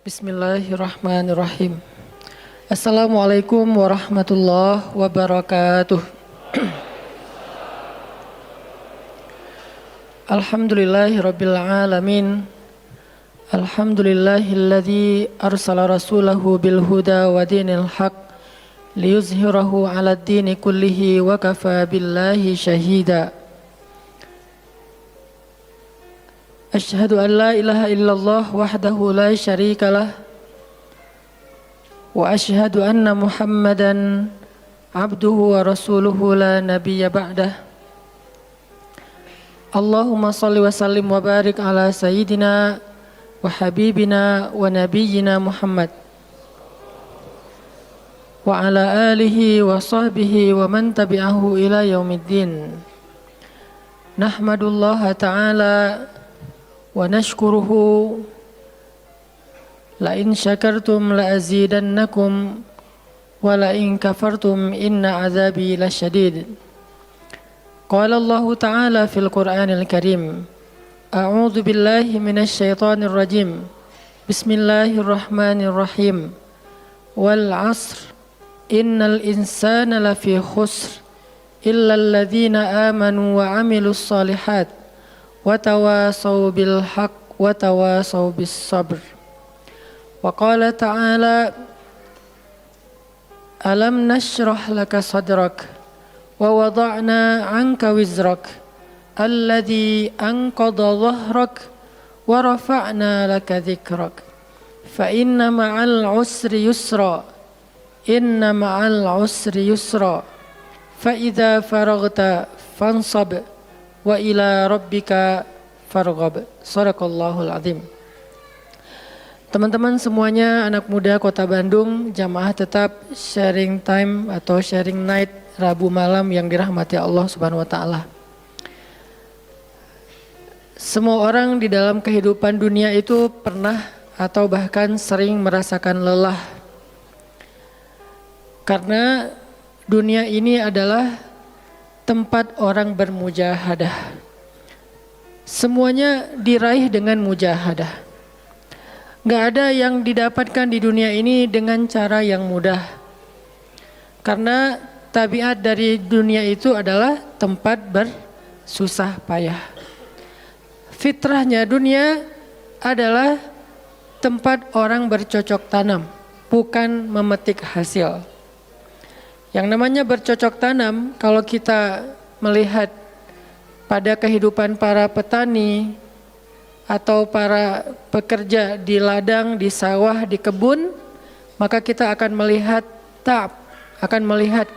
Bismillahirrahmanirrahim. Assalamualaikum warahmatullahi wabarakatuh. Alhamdulillahirabbil alamin. Alhamdulillahilladzi arsala rasulahu bil huda wa dinil haq liyuzhirahu 'alad dini kullihi wa kafa billahi syahida. Asyhadu an la ilaha illallah wahdahu la syarikalah wa asyhadu anna Muhammadan abduhu wa rasuluhu la nabiyya ba'dah. Allahumma salli wa sallim wa barik ala sayyidina wa habibina wa nabiyyina Muhammad wa ala alihi wa sahbihi wa man tabi'ahu ila yaumiddin. Nahmadullaha ta'ala wa nashkuruhu la in syakartum la azidannakum wa la in kafartum inna azabi lasyadid. Qala Allah ta'ala fil Qur'anil Karim, a'udzu billahi minasy syaithanir rajim. Bismillahirrahmanirrahim. Wal 'asr innal insana lafi khusr illa alladzina amanu wa 'amilus shalihat wa tawasaw bil haqq wa tawasaw bis sabr. Wa qala ta'ala alam nashrah laka sadrak wa wada'na 'anka wizrak alladhi anqadha dhahrak wa rafa'na laka dhikrak fa inna ma'al 'usri yusra inna ma'al 'usri yusra fa idza faraghta fansab wa ila rabbika farghab. Shadaqallahul azim. Teman-teman semuanya, anak muda Kota Bandung, jamaah tetap sharing time atau sharing night Rabu malam yang dirahmati Allah Subhanahu wa taala. Semua orang di dalam kehidupan dunia itu pernah atau bahkan sering merasakan lelah. Karena dunia ini adalah tempat orang bermujahadah. Semuanya diraih dengan mujahadah. Gak ada yang didapatkan di dunia ini dengan cara yang mudah. Karena tabiat dari dunia itu adalah tempat bersusah payah. Fitrahnya dunia adalah tempat orang bercocok tanam, bukan memetik hasil. Yang namanya bercocok tanam, kalau kita melihat pada kehidupan para petani atau para pekerja di ladang, di sawah, di kebun, maka kita akan melihat akan melihat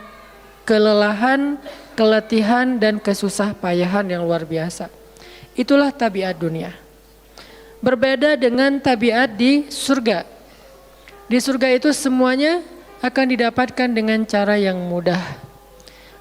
kelelahan, keletihan, dan kesusah payahan yang luar biasa. Itulah tabiat dunia. Berbeda dengan tabiat di surga. Di surga itu semuanya akan didapatkan dengan cara yang mudah.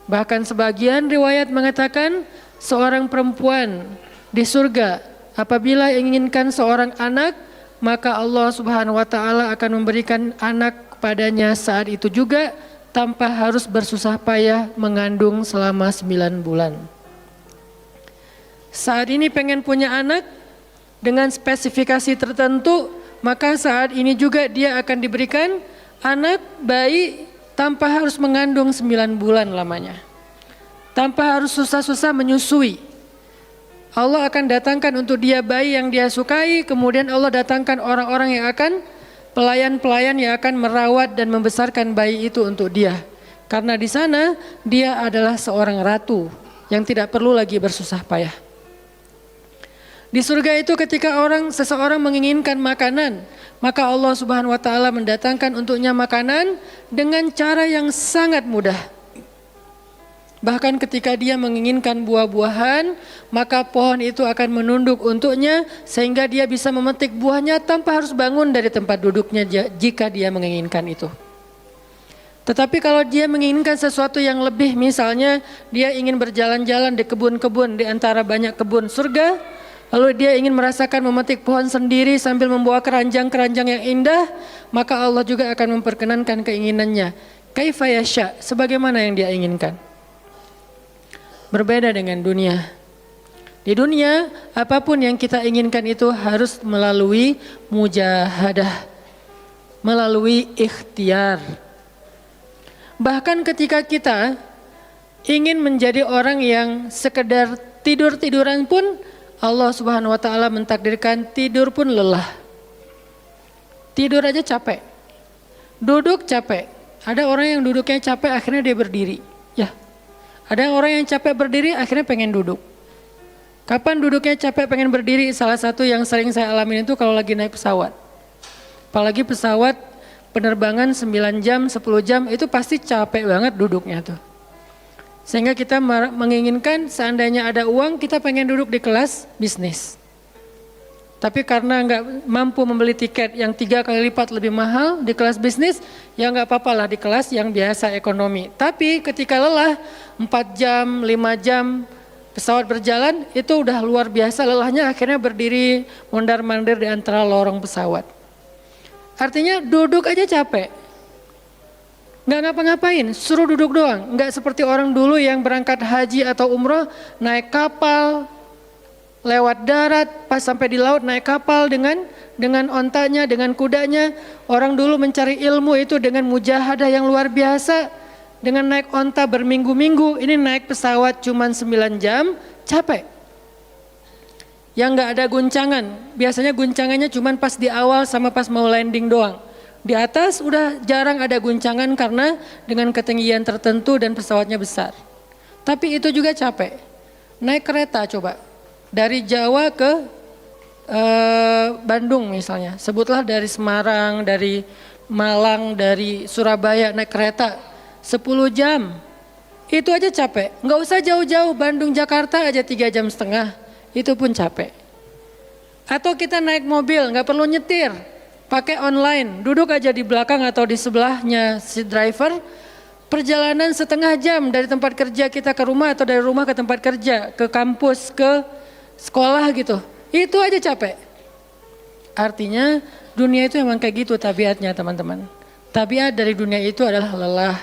Bahkan sebagian riwayat mengatakan seorang perempuan di surga apabila inginkan seorang anak, maka Allah Subhanahu wa taala akan memberikan anak kepadanya saat itu juga tanpa harus bersusah payah mengandung selama 9 bulan. Saat ini pengen punya anak dengan spesifikasi tertentu, maka saat ini juga dia akan diberikan anak bayi tanpa harus mengandung 9 bulan lamanya. Tanpa harus susah-susah menyusui. Allah akan datangkan untuk dia bayi yang dia sukai, kemudian Allah datangkan orang-orang yang akan, pelayan-pelayan yang akan merawat dan membesarkan bayi itu untuk dia. Karena di sana dia adalah seorang ratu yang tidak perlu lagi bersusah payah. Di surga itu ketika seseorang menginginkan makanan, maka Allah Subhanahu wa taala mendatangkan untuknya makanan dengan cara yang sangat mudah. Bahkan ketika dia menginginkan buah-buahan, maka pohon itu akan menunduk untuknya sehingga dia bisa memetik buahnya tanpa harus bangun dari tempat duduknya jika dia menginginkan itu. Tetapi kalau dia menginginkan sesuatu yang lebih, misalnya dia ingin berjalan-jalan di kebun-kebun di antara banyak kebun surga, lalu dia ingin merasakan memetik pohon sendiri sambil membawa keranjang-keranjang yang indah, maka Allah juga akan memperkenankan keinginannya. Kaifa yasha, sebagaimana yang dia inginkan. Berbeda dengan dunia. Di dunia, apapun yang kita inginkan itu harus melalui mujahadah. melalui ikhtiar. Bahkan ketika kita ingin menjadi orang yang sekedar tidur-tiduran pun, Allah Subhanahu wa taala mentakdirkan tidur pun lelah. Tidur aja capek. Duduk capek. Ada orang yang duduknya capek akhirnya dia berdiri. Ya. Ada orang yang capek berdiri akhirnya pengen duduk. Kapan duduknya capek pengen berdiri? Salah satu yang sering saya alamin itu kalau lagi naik pesawat. Apalagi pesawat penerbangan 9 jam, 10 jam itu pasti capek banget duduknya tuh. Sehingga kita menginginkan seandainya ada uang kita pengen duduk di kelas bisnis. Tapi karena nggak mampu membeli tiket yang 3 kali lipat lebih mahal di kelas bisnis, ya nggak apa-apa lah di kelas yang biasa ekonomi. Tapi ketika lelah 4 jam, 5 jam pesawat berjalan itu udah luar biasa lelahnya, akhirnya berdiri mondar-mandir di antara lorong pesawat. Artinya duduk aja capek. Nggak ngapa-ngapain, suruh duduk doang. Nggak seperti orang dulu yang berangkat haji atau umroh, naik kapal, lewat darat, pas sampai di laut naik kapal dengan ontanya, dengan kudanya. Orang dulu mencari ilmu itu dengan mujahadah yang luar biasa. Dengan naik onta berminggu-minggu, ini naik pesawat cuma 9 jam, capek. Yang nggak ada guncangan, biasanya guncangannya cuma pas di awal sama pas mau landing doang. Di atas udah jarang ada guncangan karena dengan ketinggian tertentu dan pesawatnya besar. Tapi itu juga capek. Naik kereta coba, dari Jawa ke Bandung misalnya. Sebutlah dari Semarang, dari Malang, dari Surabaya naik kereta 10 jam. Itu aja capek. Nggak usah jauh-jauh, Bandung Jakarta aja 3,5 jam. Itu pun capek. Atau kita naik mobil, nggak perlu nyetir. Pakai online, duduk aja di belakang atau di sebelahnya si driver. Perjalanan setengah jam dari tempat kerja kita ke rumah atau dari rumah ke tempat kerja, ke kampus, ke sekolah gitu. Itu aja capek. Artinya dunia itu emang kayak gitu tabiatnya teman-teman. Tabiat dari dunia itu adalah lelah.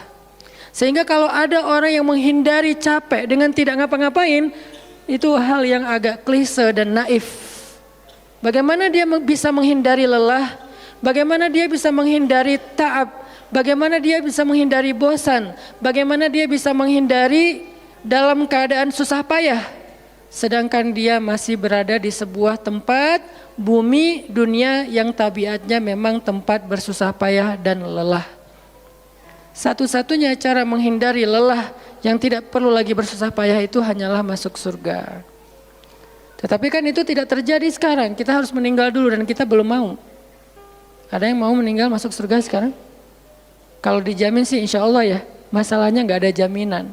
Sehingga kalau ada orang yang menghindari capek dengan tidak ngapa-ngapain, itu hal yang agak klise dan naif. Bagaimana dia bisa menghindari lelah? Bagaimana dia bisa menghindari ta'ab? Bagaimana dia bisa menghindari bosan? Bagaimana dia bisa menghindari dalam keadaan susah payah? Sedangkan dia masih berada di sebuah tempat, bumi, dunia yang tabiatnya memang tempat bersusah payah dan lelah. Satu-satunya cara menghindari lelah yang tidak perlu lagi bersusah payah itu hanyalah masuk surga. Tetapi kan itu tidak terjadi sekarang, kita harus meninggal dulu dan kita belum mau. Ada yang mau meninggal masuk surga sekarang? Kalau dijamin sih insya Allah ya, masalahnya nggak ada jaminan.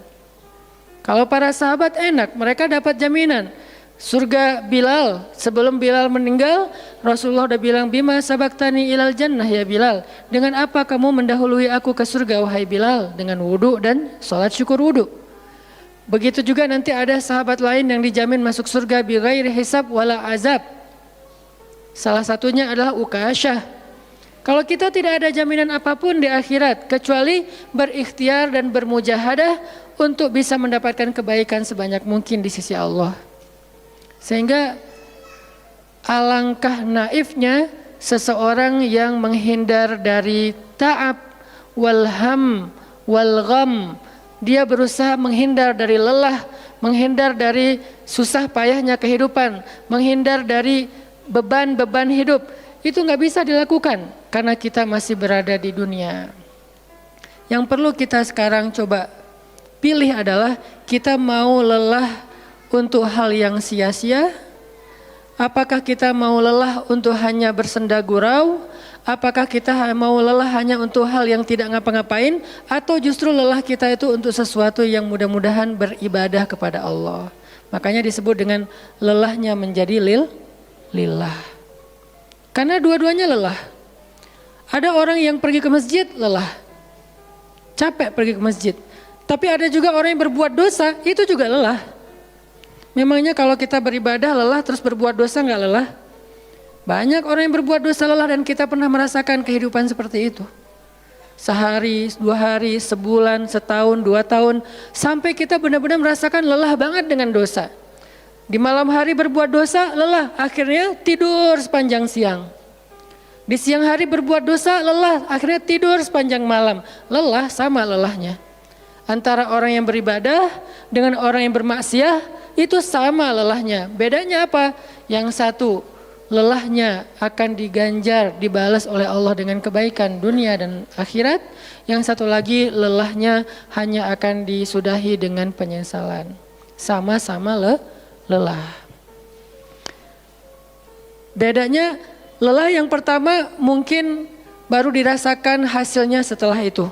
Kalau para sahabat enak, mereka dapat jaminan. Surga Bilal, sebelum Bilal meninggal, Rasulullah udah bilang, Bima sabaktani ilal jannah ya Bilal. Dengan apa kamu mendahului aku ke surga wahai Bilal? Dengan wudu dan sholat syukur wudu. Begitu juga nanti ada sahabat lain yang dijamin masuk surga bighairi hisab wala azab. Salah satunya adalah Ukasyah. Kalau kita tidak ada jaminan apapun di akhirat kecuali berikhtiar dan bermujahadah untuk bisa mendapatkan kebaikan sebanyak mungkin di sisi Allah. Sehingga alangkah naifnya seseorang yang menghindar dari ta'ab wal ham wal gham. Dia berusaha menghindar dari lelah, menghindar dari susah payahnya kehidupan, menghindar dari beban-beban hidup. Itu nggak bisa dilakukan karena kita masih berada di dunia. Yang perlu kita sekarang coba pilih adalah kita mau lelah untuk hal yang sia-sia? Apakah kita mau lelah untuk hanya bersenda gurau? Apakah kita mau lelah hanya untuk hal yang tidak ngapa-ngapain? Atau justru lelah kita itu untuk sesuatu yang mudah-mudahan beribadah kepada Allah? Makanya disebut dengan lelahnya menjadi lillah. Karena dua-duanya lelah. Ada orang yang pergi ke masjid lelah. Capek pergi ke masjid. Tapi ada juga orang yang berbuat dosa, itu juga lelah. Memangnya kalau kita beribadah lelah terus berbuat dosa nggak lelah? Banyak orang yang berbuat dosa lelah dan kita pernah merasakan kehidupan seperti itu. Sehari, 2 hari, sebulan, setahun, 2 tahun. Sampai kita benar-benar merasakan lelah banget dengan dosa. Di malam hari berbuat dosa lelah, akhirnya tidur sepanjang siang. Di siang hari berbuat dosa, lelah, akhirnya tidur sepanjang malam. Lelah sama lelahnya. Antara orang yang beribadah dengan orang yang bermaksiat itu sama lelahnya. Bedanya apa? Yang satu, lelahnya akan diganjar, dibalas oleh Allah dengan kebaikan dunia dan akhirat. Yang satu lagi, lelahnya hanya akan disudahi dengan penyesalan. Sama-sama lelah. Bedanya, lelah yang pertama mungkin baru dirasakan hasilnya setelah itu.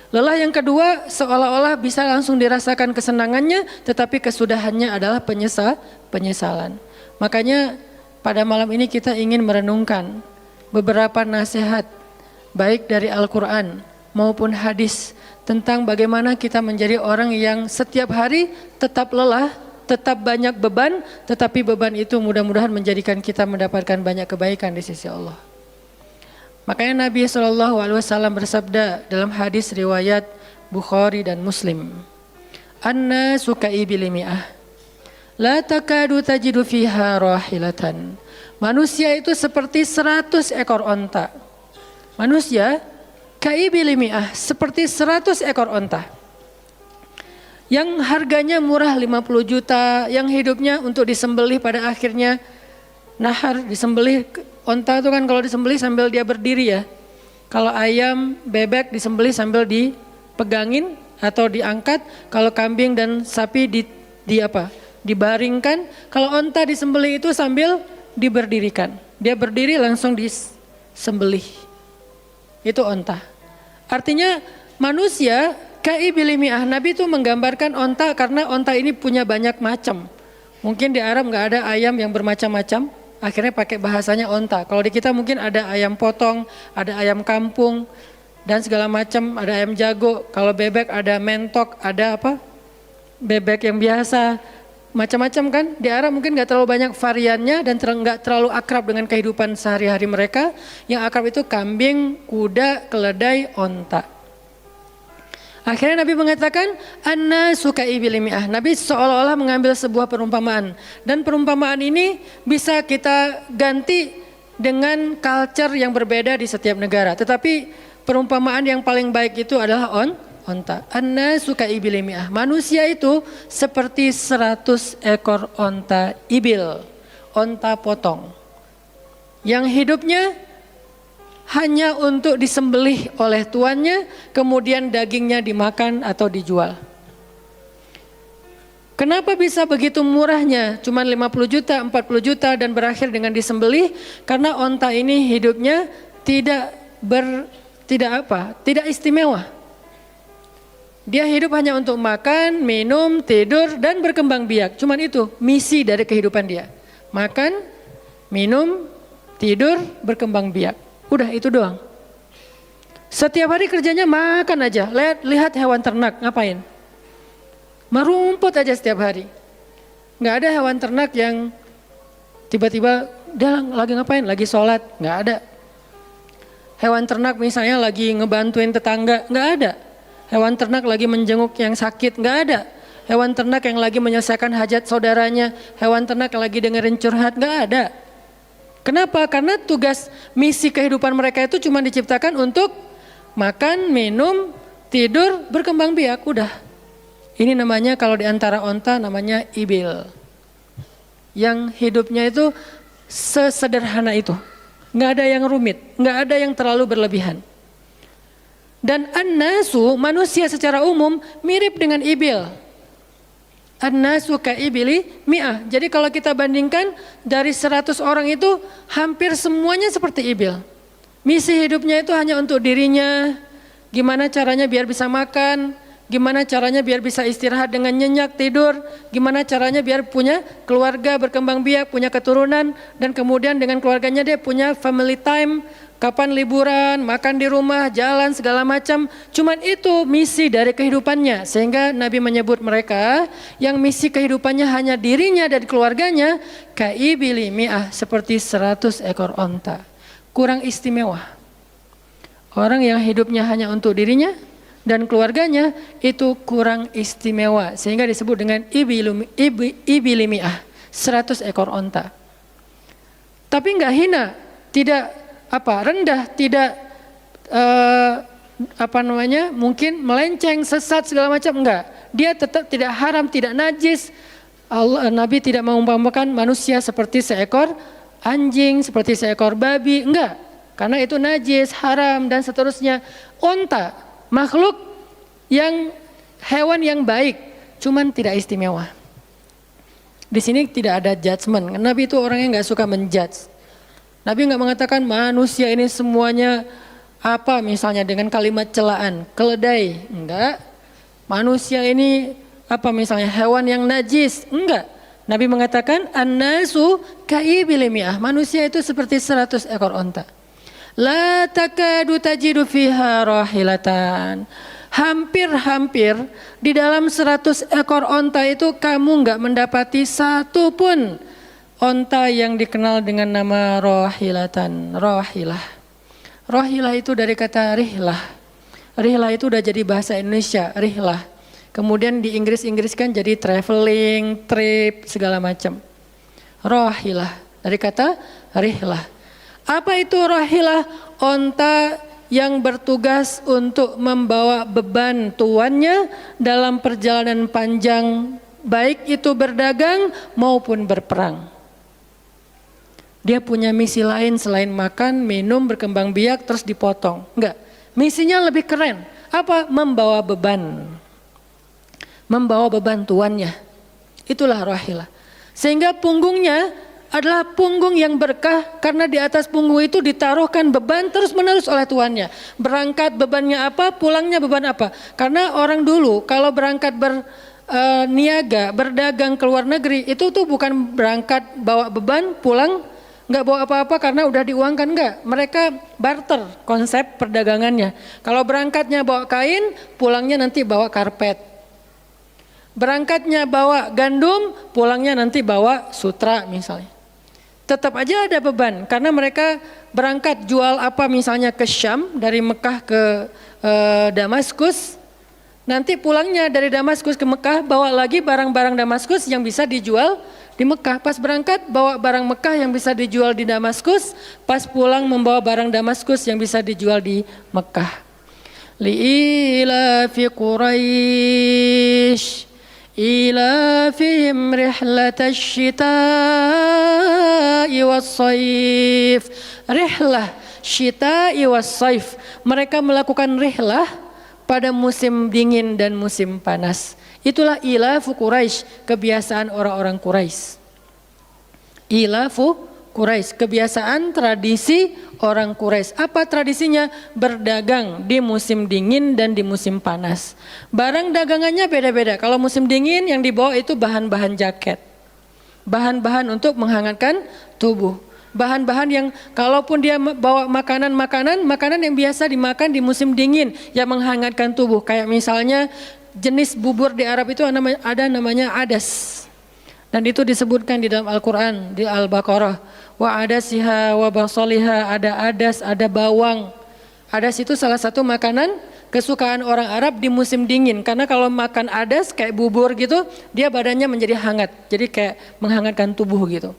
Lelah yang kedua seolah-olah bisa langsung dirasakan kesenangannya, tetapi kesudahannya adalah penyesalan. Makanya pada malam ini kita ingin merenungkan beberapa nasihat baik dari Al-Quran maupun hadis tentang bagaimana kita menjadi orang yang setiap hari tetap lelah, tetap banyak beban, tetapi beban itu mudah-mudahan menjadikan kita mendapatkan banyak kebaikan di sisi Allah. Makanya Nabi SAW bersabda dalam hadis riwayat Bukhari dan Muslim, "An-nasu ka'ibil mi'ah, la takadu tajidu fiha rahilatan." Manusia itu seperti 100 ekor onta. Manusia ka'ibil mi'ah, seperti 100 ekor onta. Yang harganya murah 50 juta, yang hidupnya untuk disembelih pada akhirnya nahar, disembelih. Onta itu kan kalau disembelih sambil dia berdiri ya. Kalau ayam, bebek disembelih sambil dipegangin atau diangkat. Kalau kambing dan sapi dibaringkan. Kalau onta disembelih itu sambil diberdirikan. Dia berdiri langsung disembelih. Itu onta. Artinya manusia ka'ibil mi'ah. Nabi itu menggambarkan onta karena onta ini punya banyak macam. Mungkin di Arab nggak ada ayam yang bermacam-macam. Akhirnya pakai bahasanya onta. Kalau di kita mungkin ada ayam potong, ada ayam kampung, dan segala macam, ada ayam jago. Kalau bebek ada mentok, ada apa? Bebek yang biasa, macam-macam kan. Di Arab mungkin nggak terlalu banyak variannya dan nggak terlalu akrab dengan kehidupan sehari-hari mereka. Yang akrab itu kambing, kuda, keledai, onta. Akhirnya Nabi mengatakan, "An-nasu ka'ibil mi'ah." Nabi seolah-olah mengambil sebuah perumpamaan. Dan perumpamaan ini bisa kita ganti dengan culture yang berbeda di setiap negara. Tetapi perumpamaan yang paling baik itu adalah onta. An-nasu ka'ibil mi'ah. Manusia itu seperti 100 ekor onta ibil. Onta potong. Yang hidupnya hanya untuk disembelih oleh tuannya, kemudian dagingnya dimakan atau dijual. Kenapa bisa begitu murahnya? Cuma 50 juta, 40 juta dan berakhir dengan disembelih? Karena onta ini hidupnya tidak istimewa. Dia hidup hanya untuk makan, minum, tidur dan berkembang biak. Cuman itu misi dari kehidupan dia. Makan, minum, tidur, berkembang biak. Udah itu doang. Setiap hari kerjanya makan aja. Lihat hewan ternak ngapain? Merumput aja setiap hari. Nggak ada hewan ternak yang tiba-tiba dia lagi ngapain? Lagi sholat. Nggak ada. Hewan ternak misalnya lagi ngebantuin tetangga. Nggak ada. Hewan ternak lagi menjenguk yang sakit. Nggak ada. Hewan ternak yang lagi menyelesaikan hajat saudaranya. Hewan ternak yang lagi dengerin curhat. Nggak ada. Kenapa? Karena tugas misi kehidupan mereka itu cuma diciptakan untuk makan, minum, tidur, berkembang biak, udah. Ini namanya kalau di antara onta namanya ibil. Yang hidupnya itu sesederhana itu. Nggak ada yang rumit, nggak ada yang terlalu berlebihan. Dan an-nasu, manusia secara umum mirip dengan ibil. An-nasu ka'ibili mi'ah. Jadi kalau kita bandingkan dari 100 orang itu hampir semuanya seperti ibil. Misi hidupnya itu hanya untuk dirinya. Gimana caranya biar bisa makan. Gimana caranya biar bisa istirahat dengan nyenyak, tidur. Gimana caranya biar punya keluarga, berkembang biak, punya keturunan. Dan kemudian dengan keluarganya dia punya family time. Kapan liburan, makan di rumah, jalan segala macam. Cuman itu misi dari kehidupannya. Sehingga Nabi menyebut mereka yang misi kehidupannya hanya dirinya dan keluarganya. Ka'ibili mi'ah, seperti 100 ekor onta. Kurang istimewa. Orang yang hidupnya hanya untuk dirinya dan keluarganya itu kurang istimewa. Sehingga disebut dengan ibili mi'ah, 100 ekor onta. Tapi enggak hina, tidak rendah, tidak mungkin melenceng, sesat segala macam, enggak. Dia tetap tidak haram, tidak najis. Nabi tidak mengumpamakan manusia seperti seekor anjing, seperti seekor babi, enggak. Karena itu najis, haram dan seterusnya. Onta, makhluk yang hewan yang baik, cuman tidak istimewa. Di sini tidak ada judgement. Nabi itu orangnya nggak suka menjudge. Nabi nggak mengatakan manusia ini semuanya misalnya dengan kalimat celaan, keledai, enggak. Manusia ini misalnya hewan yang najis, enggak. Nabi mengatakan an-nasu kaibil mi'ah, manusia itu seperti 100 ekor onta. La takadu tajidu fiha rahilatan. Hampir-hampir di dalam 100 ekor onta itu kamu enggak mendapati satu pun onta yang dikenal dengan nama rahilatan, rahilah. Rahilah itu dari kata rihlah. Rihlah itu udah jadi bahasa Indonesia, rihlah. Kemudian di Inggris-Inggriskan jadi traveling, trip, segala macam. Rahilah dari kata rihlah. Apa itu rahilah? Onta yang bertugas untuk membawa beban tuannya dalam perjalanan panjang, baik itu berdagang maupun berperang. Dia punya misi lain selain makan, minum, berkembang biak terus dipotong. Enggak, misinya lebih keren. Apa? Membawa beban. Membawa beban tuannya. Itulah rahilah. Sehingga punggungnya adalah punggung yang berkah karena di atas punggung itu ditaruhkan beban terus menerus oleh tuannya. Berangkat bebannya apa, pulangnya beban apa. Karena orang dulu kalau berangkat berniaga, berdagang ke luar negeri itu tuh bukan berangkat bawa beban, pulang nggak bawa apa-apa karena udah diuangkan, enggak. Mereka barter konsep perdagangannya. Kalau berangkatnya bawa kain, pulangnya nanti bawa karpet. Berangkatnya bawa gandum, pulangnya nanti bawa sutra misalnya. Tetap aja ada beban karena mereka berangkat jual misalnya ke Syam, dari Mekah ke Damaskus. Nanti pulangnya dari Damaskus ke Mekah bawa lagi barang-barang Damaskus yang bisa dijual di Mekah. Pas berangkat bawa barang Mekah yang bisa dijual di Damaskus, pas pulang membawa barang Damaskus yang bisa dijual di Mekah. Li'ilafi Quraisy إلافهم رحلة الشتاء والصيف. Rihlah syita was-saif. Mereka melakukan rihlah pada musim dingin dan musim panas. Itulah ilafu Quraisy, kebiasaan orang-orang Quraisy. Ilafu Quraisy, kebiasaan tradisi orang Quraisy. Apa tradisinya? Berdagang di musim dingin dan di musim panas. Barang dagangannya beda-beda. Kalau musim dingin yang dibawa itu bahan-bahan jaket. Bahan-bahan untuk menghangatkan tubuh. Bahan-bahan yang kalaupun dia bawa makanan yang biasa dimakan di musim dingin yang menghangatkan tubuh. Kayak misalnya jenis bubur di Arab itu ada namanya adas. Dan itu disebutkan di dalam Al-Quran, di Al-Baqarah. Wa adasiha wa basaliha, ada adas, ada bawang. Adas itu salah satu makanan kesukaan orang Arab di musim dingin. Karena kalau makan adas kayak bubur gitu, dia badannya menjadi hangat. Jadi kayak menghangatkan tubuh gitu.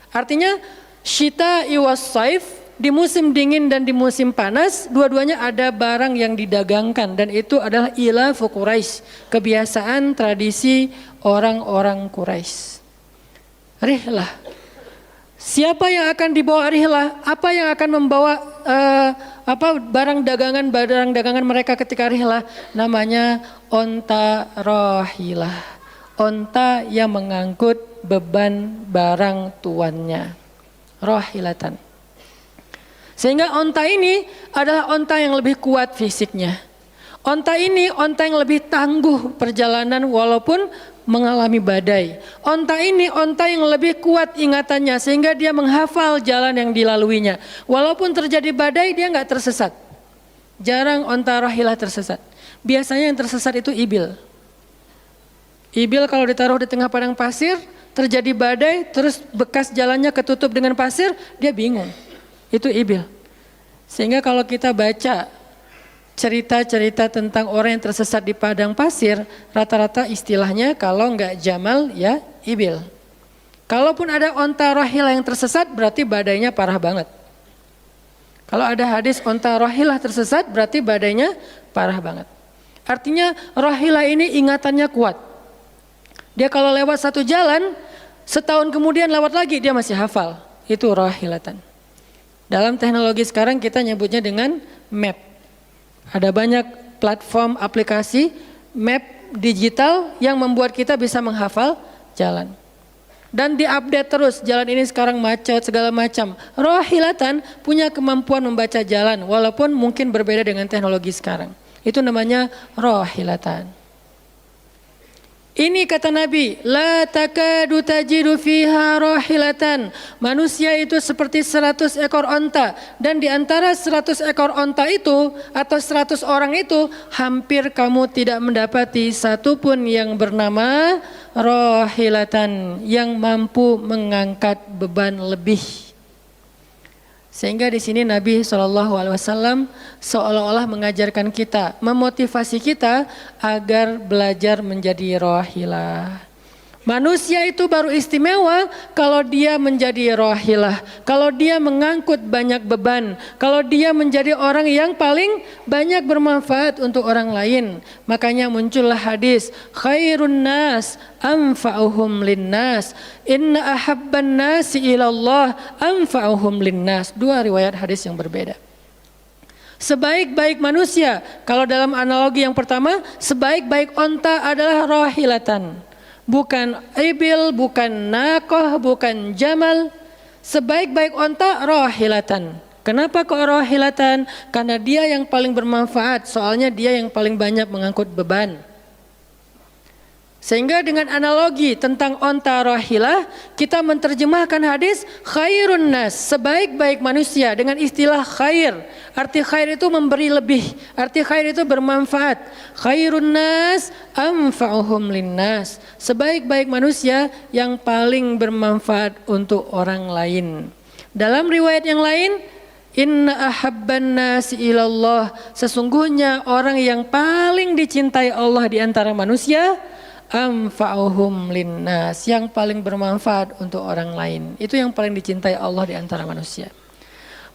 Artinya syita was saif, di musim dingin dan di musim panas, dua-duanya ada barang yang didagangkan. Dan itu adalah ilafu Quraisy, kebiasaan tradisi orang-orang Quraisy. Rihlah. Siapa yang akan dibawa rihlah? Apa yang akan membawa barang dagangan mereka ketika rihlah? Namanya onta rahilah. Onta yang mengangkut beban barang tuannya. Rahilatan. Sehingga onta ini adalah onta yang lebih kuat fisiknya. Onta ini onta yang lebih tangguh perjalanan walaupun mengalami badai. Onta ini onta yang lebih kuat ingatannya sehingga dia menghafal jalan yang dilaluinya. Walaupun terjadi badai dia nggak tersesat. Jarang onta rahilah tersesat. Biasanya yang tersesat itu ibil. Ibil kalau ditaruh di tengah padang pasir, terjadi badai, terus bekas jalannya ketutup dengan pasir, dia bingung. Itu ibil. Sehingga kalau kita baca cerita-cerita tentang orang yang tersesat di padang pasir, rata-rata istilahnya kalau enggak jamal ya ibil. Kalaupun ada onta rahilah yang tersesat berarti badainya parah banget. Kalau ada hadis onta rohilah tersesat berarti badainya parah banget. Artinya rohilah ini ingatannya kuat. Dia kalau lewat satu jalan, setahun kemudian lewat lagi dia masih hafal. Itu rohilatan. Dalam teknologi sekarang kita nyebutnya dengan map. Ada banyak platform aplikasi map digital yang membuat kita bisa menghafal jalan. Dan diupdate terus, jalan ini sekarang macet segala macam. Rohilatan punya kemampuan membaca jalan walaupun mungkin berbeda dengan teknologi sekarang. Itu namanya rohilatan. Ini kata Nabi, la takadu tajidu fiha rohilatan. Manusia itu seperti 100 ekor onta. Dan di antara 100 ekor onta itu atau 100 orang itu hampir kamu tidak mendapati satupun yang bernama rohilatan yang mampu mengangkat beban lebih. Sehingga di sini Nabi SAW seolah-olah mengajarkan kita, memotivasi kita agar belajar menjadi rohilah. Manusia itu baru istimewa kalau dia menjadi rohilah, kalau dia mengangkut banyak beban, kalau dia menjadi orang yang paling banyak bermanfaat untuk orang lain. Makanya muncullah hadis, khairun nas anfa'uhum linnas, inna ahabban nasi ilallah anfa'uhum linnas. Dua riwayat hadis yang berbeda. Sebaik-baik manusia, kalau dalam analogi yang pertama, sebaik-baik onta adalah rohilatan. Bukan ibil, bukan nakoh, bukan jamal. Sebaik-baik onta rohilatan. Kenapa kok rohilatan? Karena dia yang paling bermanfaat, soalnya dia yang paling banyak mengangkut beban. Sehingga dengan analogi tentang onta rohilah, kita menerjemahkan hadis khairun nas, sebaik-baik manusia dengan istilah khair. Arti khair itu memberi lebih, arti khair itu bermanfaat. Khairun nas anfa'uhum linnas, sebaik-baik manusia yang paling bermanfaat untuk orang lain. Dalam riwayat yang lain, inna ahabban nasi ilallah, sesungguhnya orang yang paling dicintai Allah di antara manusia, anfa'uhum linnas, yang paling bermanfaat untuk orang lain. Itu yang paling dicintai Allah di antara manusia.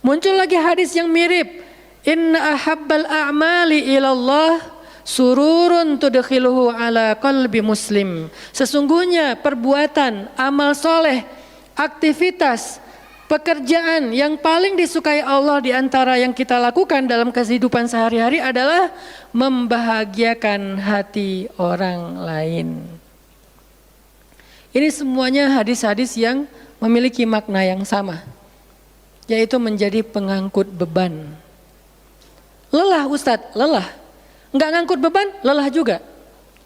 Muncul lagi hadis yang mirip, inna ahabbal a'mali ilallah sururun tudkhiluhu ala qalbi muslim. Sesungguhnya perbuatan, amal soleh, aktivitas, pekerjaan yang paling disukai Allah di antara yang kita lakukan dalam kehidupan sehari-hari adalah membahagiakan hati orang lain. Ini semuanya hadis-hadis yang memiliki makna yang sama, yaitu menjadi pengangkut beban. Lelah Ustadz, lelah. Enggak ngangkut beban, lelah juga.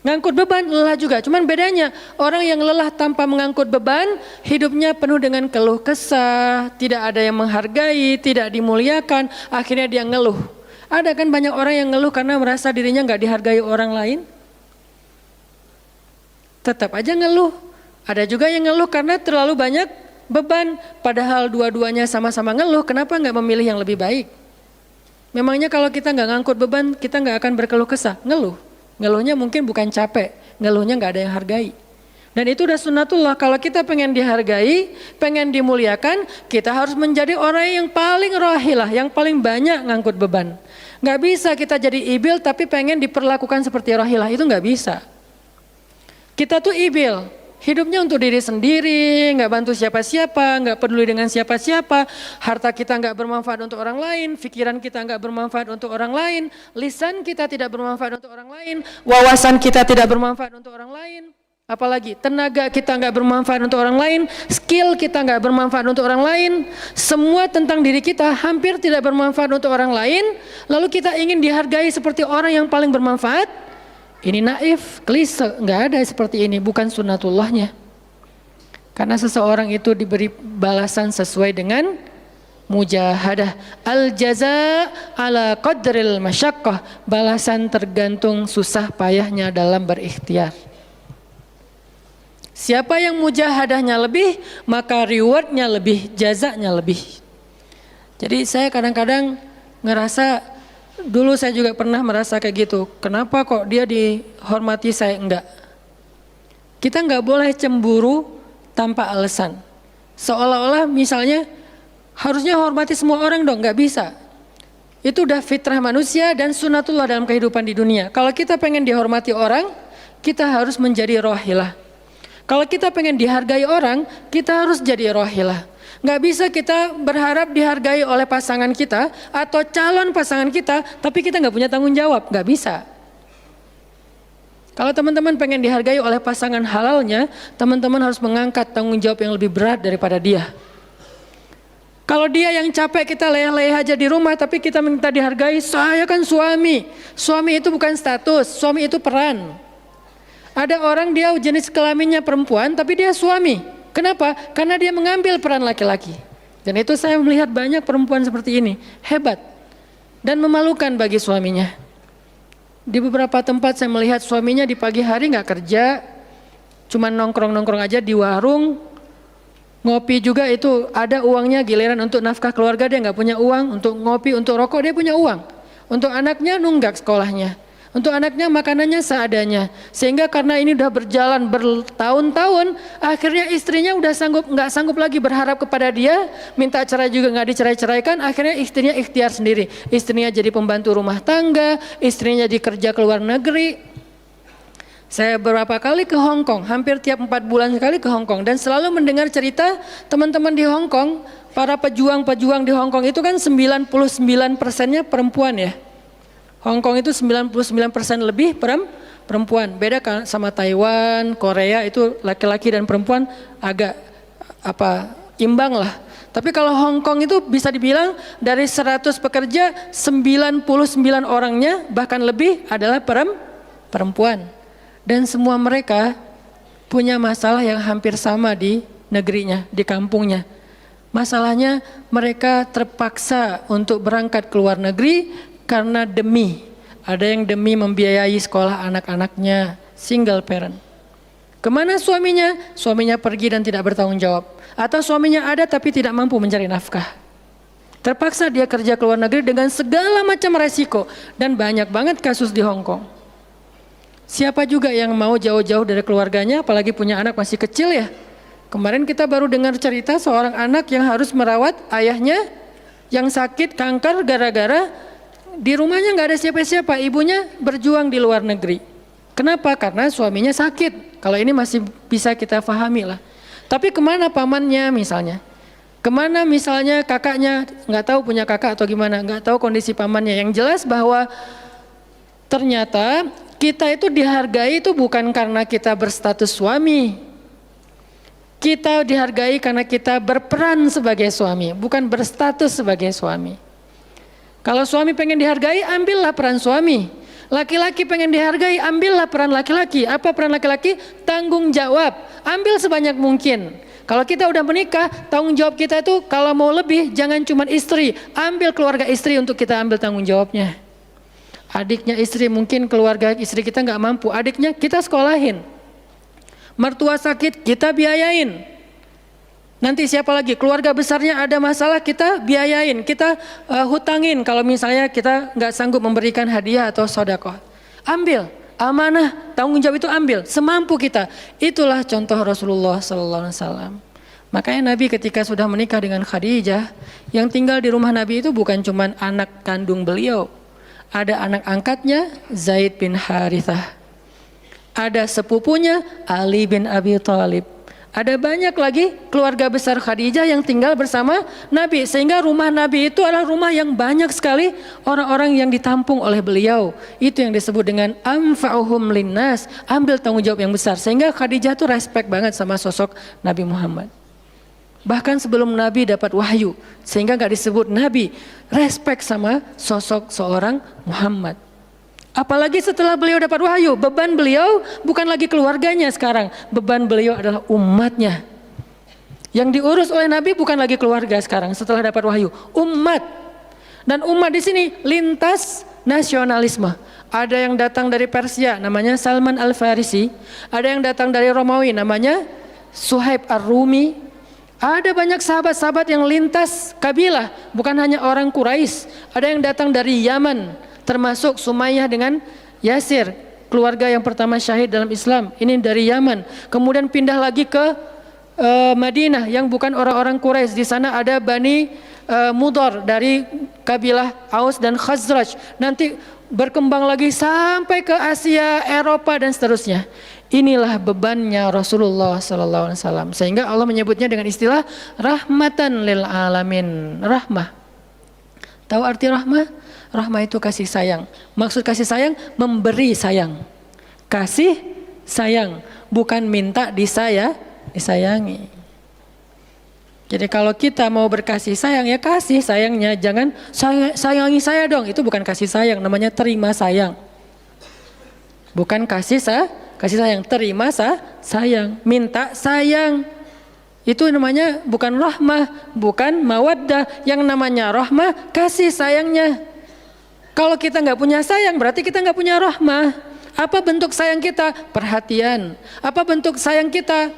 Ngangkut beban, lelah juga. Cuman bedanya orang yang lelah tanpa mengangkut beban, hidupnya penuh dengan keluh kesah, tidak ada yang menghargai, tidak dimuliakan, akhirnya dia ngeluh. Ada kan banyak orang yang ngeluh karena merasa dirinya nggak dihargai orang lain. Tetap aja ngeluh. Ada juga yang ngeluh karena terlalu banyak beban. Padahal dua-duanya sama-sama ngeluh, kenapa nggak memilih yang lebih baik? Memangnya kalau kita nggak ngangkut beban, kita nggak akan berkeluh kesah, ngeluh. Ngeluhnya mungkin bukan capek, ngeluhnya nggak ada yang hargai. Dan itu udah sunnatullah, kalau kita pengen dihargai, pengen dimuliakan, kita harus menjadi orang yang paling rohilah, yang paling banyak ngangkut beban. Nggak bisa kita jadi ibil tapi pengen diperlakukan seperti rohilah, itu nggak bisa. Kita tuh ibil, hidupnya untuk diri sendiri, nggak bantu siapa-siapa, nggak peduli dengan siapa-siapa, harta kita nggak bermanfaat untuk orang lain, pikiran kita nggak bermanfaat untuk orang lain, lisan kita tidak bermanfaat untuk orang lain, wawasan kita tidak bermanfaat untuk orang lain, apalagi tenaga kita nggak bermanfaat untuk orang lain, skill kita nggak bermanfaat untuk orang lain, semua tentang diri kita hampir tidak bermanfaat untuk orang lain, lalu kita ingin dihargai seperti orang yang paling bermanfaat. Ini naif, klise, nggak ada seperti ini, bukan sunnatullahnya. Karena seseorang itu diberi balasan sesuai dengan mujahadah. Al-jaza ala qadril masyaqqah, balasan tergantung susah payahnya dalam berikhtiar. Siapa yang mujahadahnya lebih, maka rewardnya lebih, jazanya lebih. Jadi saya kadang-kadang ngerasa, dulu saya juga pernah merasa kayak gitu. Kenapa kok dia dihormati saya enggak? Kita enggak boleh cemburu tanpa alasan. Seolah-olah misalnya Harusnya hormati semua orang dong, nggak bisa. Itu udah fitrah manusia dan sunatullah dalam kehidupan di dunia. Kalau kita pengen dihormati orang, kita harus menjadi rohilah. Kalau kita pengen dihargai orang, kita harus jadi rohilah. Nggak bisa kita berharap dihargai oleh pasangan kita atau calon pasangan kita, tapi kita nggak punya tanggung jawab, nggak bisa. Kalau teman-teman pengen dihargai oleh pasangan halalnya, teman-teman harus mengangkat tanggung jawab yang lebih berat daripada dia. Kalau dia yang capek, kita leyeh-leyeh aja di rumah, tapi kita minta dihargai, saya kan suami. Suami itu bukan status, suami itu peran. Ada orang dia jenis kelaminnya perempuan, tapi dia suami. Kenapa? Karena dia mengambil peran laki-laki. Dan itu saya melihat banyak perempuan seperti ini, hebat. Dan memalukan bagi suaminya. Di beberapa tempat saya melihat suaminya di pagi hari nggak kerja, cuma nongkrong-nongkrong aja di warung, ngopi juga itu ada uangnya, giliran untuk nafkah keluarga dia nggak punya uang, untuk ngopi, untuk rokok dia punya uang, untuk anaknya nunggak sekolahnya, untuk anaknya makanannya seadanya, sehingga karena ini udah berjalan bertahun-tahun, akhirnya istrinya udah nggak sanggup lagi berharap kepada dia, minta cerai juga nggak dicerai-ceraikan, akhirnya istrinya ikhtiar sendiri, istrinya jadi pembantu rumah tangga, istrinya jadi kerja ke luar negeri. Saya beberapa kali ke Hong Kong, hampir tiap 4 bulan sekali ke Hong Kong, dan selalu mendengar cerita teman-teman di Hong Kong, para pejuang-pejuang di Hong Kong itu kan 99%-nya perempuan ya. Hong Kong itu 99% lebih perempuan. Beda kan sama Taiwan, Korea itu laki-laki dan perempuan agak imbang lah. Tapi kalau Hong Kong itu bisa dibilang dari 100 pekerja 99 orangnya bahkan lebih adalah perempuan. Dan semua mereka punya masalah yang hampir sama di negerinya, di kampungnya. Masalahnya mereka terpaksa untuk berangkat ke luar negeri karena ada yang demi membiayai sekolah anak-anaknya, single parent. Kemana suaminya? Suaminya pergi dan tidak bertanggung jawab. Atau suaminya ada tapi tidak mampu mencari nafkah. Terpaksa dia kerja ke luar negeri dengan segala macam resiko. Dan banyak banget kasus di Hong Kong. Siapa juga yang mau jauh-jauh dari keluarganya, apalagi punya anak masih kecil ya. Kemarin kita baru dengar cerita seorang anak yang harus merawat ayahnya yang sakit kanker gara-gara di rumahnya nggak ada siapa-siapa, ibunya berjuang di luar negeri. Kenapa? Karena suaminya sakit. Kalau ini masih bisa kita pahami lah. Tapi kemana pamannya misalnya? Kemana misalnya kakaknya, nggak tahu punya kakak atau gimana, nggak tahu kondisi pamannya. Yang jelas bahwa ternyata kita itu dihargai itu bukan karena kita berstatus suami. Kita dihargai karena kita berperan sebagai suami, bukan berstatus sebagai suami. Kalau suami pengen dihargai, ambillah peran suami. Laki-laki pengen dihargai, ambillah peran laki-laki. Apa peran laki-laki? Tanggung jawab. Ambil sebanyak mungkin. Kalau kita udah menikah, tanggung jawab kita itu kalau mau lebih, jangan cuma istri. Ambil keluarga istri untuk kita ambil tanggung jawabnya. Adiknya istri, mungkin keluarga istri kita nggak mampu, adiknya kita sekolahin. Mertua sakit, kita biayain. Nanti siapa lagi? Keluarga besarnya ada masalah, kita biayain, kita hutangin. Kalau misalnya kita nggak sanggup memberikan hadiah atau sedekah, ambil amanah, tanggung jawab itu ambil semampu kita. Itulah contoh Rasulullah SAW. Makanya Nabi ketika sudah menikah dengan Khadijah, yang tinggal di rumah Nabi itu bukan cuma anak kandung beliau. Ada anak angkatnya Zaid bin Harithah. Ada sepupunya Ali bin Abi Thalib. Ada banyak lagi keluarga besar Khadijah yang tinggal bersama Nabi. Sehingga rumah Nabi itu adalah rumah yang banyak sekali orang-orang yang ditampung oleh beliau. Itu yang disebut dengan anfa'uhum linnas. Ambil tanggung jawab yang besar. Sehingga Khadijah tuh respect banget sama sosok Nabi Muhammad. Bahkan sebelum Nabi dapat wahyu, sehingga gak disebut Nabi, respect sama sosok seorang Muhammad. Apalagi setelah beliau dapat wahyu, beban beliau bukan lagi keluarganya sekarang, beban beliau adalah umatnya. Yang diurus oleh Nabi bukan lagi keluarga sekarang setelah dapat wahyu, umat. Dan umat di sini lintas nasionalisme. Ada yang datang dari Persia, namanya Salman Al-Farisi. Ada yang datang dari Romawi, namanya Suhaib Ar-Rumi. Ada banyak sahabat-sahabat yang lintas kabilah, bukan hanya orang Quraisy. Ada yang datang dari Yaman, termasuk Sumayyah dengan Yasir, keluarga yang pertama syahid dalam Islam. Ini dari Yaman. Kemudian pindah lagi ke Madinah yang bukan orang-orang Quraisy. Di sana ada Bani Mudhar dari kabilah Aus dan Khazraj. Nanti berkembang lagi sampai ke Asia, Eropa dan seterusnya. Inilah bebannya Rasulullah sallallahu alaihi wasallam. Sehingga Allah menyebutnya dengan istilah rahmatan lil alamin. Rahmah. Tahu arti rahmah? Rahmah itu kasih sayang. Maksud kasih sayang memberi sayang. Kasih sayang, bukan minta disayangi. Jadi kalau kita mau berkasih sayang ya kasih sayangnya, jangan sayangi saya dong. Itu bukan kasih sayang, namanya terima sayang. Bukan kasih sayang, terima sayang, minta sayang. Itu namanya bukan rahmah, bukan mawaddah. Yang namanya rahmah kasih sayangnya. Kalau kita nggak punya sayang berarti kita nggak punya rahmah. Apa bentuk sayang kita? Perhatian. Apa bentuk sayang kita?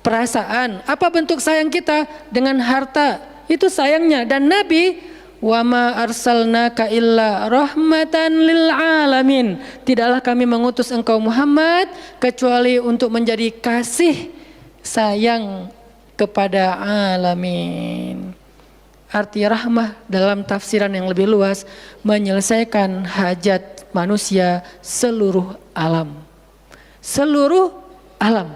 Perasaan. Apa bentuk sayang kita? Dengan harta. Itu sayangnya. Dan Nabi, wa ma arsalnaka illa rahmatan lil alamin. Tidaklah kami mengutus engkau Muhammad kecuali untuk menjadi kasih sayang kepada alamin. Arti rahmah dalam tafsiran yang lebih luas menyelesaikan hajat manusia seluruh alam. Seluruh alam.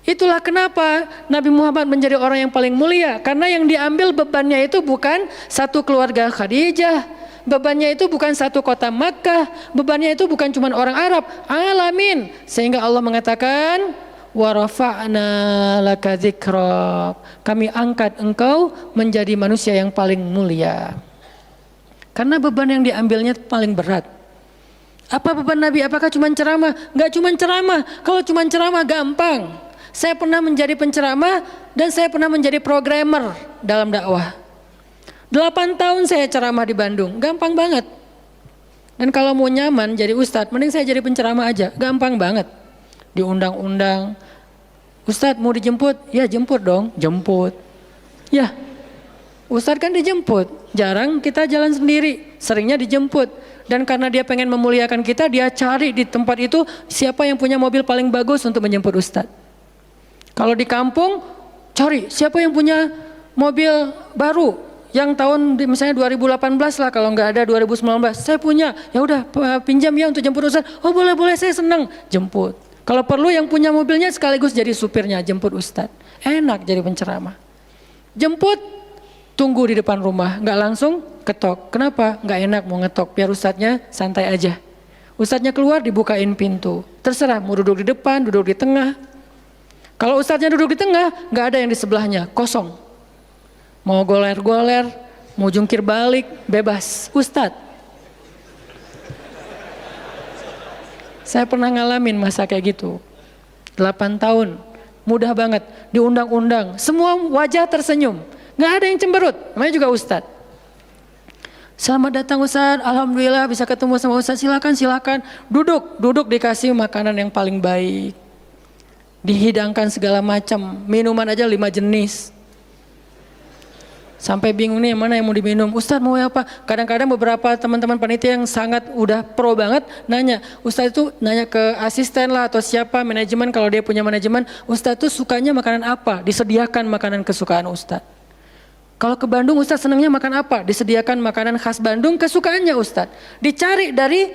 Itulah kenapa Nabi Muhammad menjadi orang yang paling mulia. Karena yang diambil bebannya itu bukan satu keluarga Khadijah. Bebannya itu bukan satu kota Makkah. Bebannya itu bukan cuma orang Arab. Alamin. Sehingga Allah mengatakan, wa rafa'na laka dzikrak. Kami angkat engkau menjadi manusia yang paling mulia. Karena beban yang diambilnya paling berat. Apa beban Nabi? Apakah cuma ceramah? Enggak cuma ceramah. Kalau cuma ceramah gampang. Saya pernah menjadi penceramah dan saya pernah menjadi programmer dalam dakwah. 8 tahun saya ceramah di Bandung, gampang banget. Dan kalau mau nyaman jadi ustadz, mending saya jadi penceramah aja, gampang banget. Diundang-undang, ustadz mau dijemput? Ya jemput dong, jemput. Ya, ustadz kan dijemput, jarang kita jalan sendiri, seringnya dijemput. Dan karena dia pengen memuliakan kita, dia cari di tempat itu siapa yang punya mobil paling bagus untuk menjemput ustadz. Kalau di kampung, cari siapa yang punya mobil baru yang tahun misalnya 2018 lah, kalau nggak ada 2019. Saya punya, ya udah pinjam ya untuk jemput ustadz. Oh boleh saya senang, jemput. Kalau perlu yang punya mobilnya sekaligus jadi supirnya, jemput ustadz. Enak jadi penceramah. Jemput, tunggu di depan rumah, nggak langsung ketok. Kenapa? Nggak enak mau ngetok, biar ustadznya santai aja. Ustadznya keluar dibukain pintu. Terserah mau duduk di depan, duduk di tengah. Kalau ustadznya duduk di tengah, nggak ada yang di sebelahnya, kosong. Mau goler-goler, mau jungkir balik, bebas. Ustadz. Saya pernah ngalamin masa kayak gitu. 8 tahun, mudah banget, diundang-undang. Semua wajah tersenyum, nggak ada yang cemberut, namanya juga ustadz. Selamat datang ustadz, alhamdulillah bisa ketemu sama ustadz, silakan. Duduk dikasih makanan yang paling baik. Dihidangkan segala macam, minuman aja 5 jenis. Sampai bingung nih mana yang mau diminum. Ustadz mau apa? Kadang-kadang beberapa teman-teman panitia yang sangat udah pro banget nanya. Ustadz itu nanya ke asisten lah atau siapa manajemen, kalau dia punya manajemen. Ustadz itu sukanya makanan apa? Disediakan makanan kesukaan Ustadz. Kalau ke Bandung Ustadz senangnya makan apa? Disediakan makanan khas Bandung kesukaannya Ustadz. Dicari dari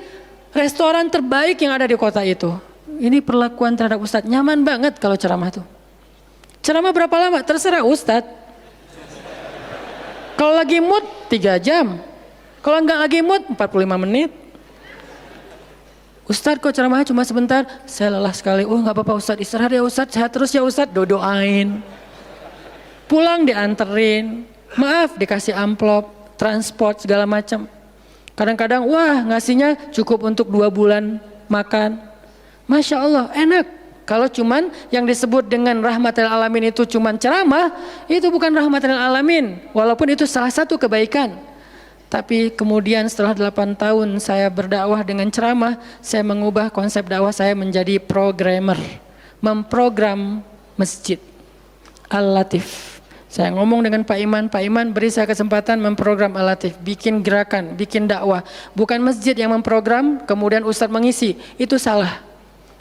restoran terbaik yang ada di kota itu. Ini perlakuan terhadap ustadz, nyaman banget kalau ceramah tuh. Ceramah berapa lama? Terserah ustadz. Kalau lagi mood 3 jam. Kalau enggak lagi mood 45 menit. Ustadz kok ceramahnya cuma sebentar? Saya lelah sekali. Oh enggak apa-apa ustadz, istirahat ya ustadz, sehat terus ya ustadz. Doain. Pulang dianterin. Maaf dikasih amplop, transport segala macam. Kadang-kadang wah ngasihnya cukup untuk 2 bulan makan. Masya Allah enak. Kalau cuman yang disebut dengan rahmatil alamin itu cuman ceramah, itu bukan rahmatil alamin. Walaupun itu salah satu kebaikan. Tapi kemudian setelah 8 tahun saya berdakwah dengan ceramah, saya mengubah konsep dakwah saya menjadi programmer. Memprogram masjid. Al-Latif. Saya ngomong dengan Pak Iman beri saya kesempatan memprogram Al-Latif. Bikin gerakan, bikin dakwah. Bukan masjid yang memprogram, kemudian ustadz mengisi. Itu salah.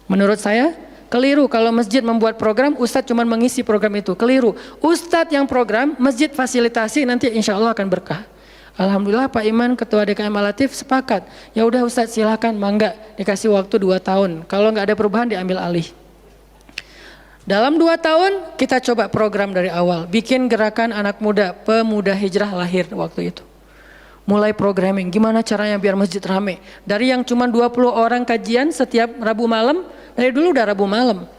Menurut saya Keliru kalau masjid membuat program, ustadz cuma mengisi program itu. Keliru. Ustadz yang program, masjid fasilitasi, nanti insya Allah akan berkah. Alhamdulillah Pak Iman, Ketua DKM Al-Latif sepakat. Ya udah ustadz silakan, mangga, dikasih waktu 2 tahun. Kalau nggak ada perubahan diambil alih. Dalam 2 tahun kita coba program dari awal. Bikin gerakan anak muda, pemuda hijrah lahir waktu itu. Mulai programming, gimana caranya biar masjid rame. Dari yang cuma 20 orang kajian setiap Rabu malam, dari dulu udah Rabu malam.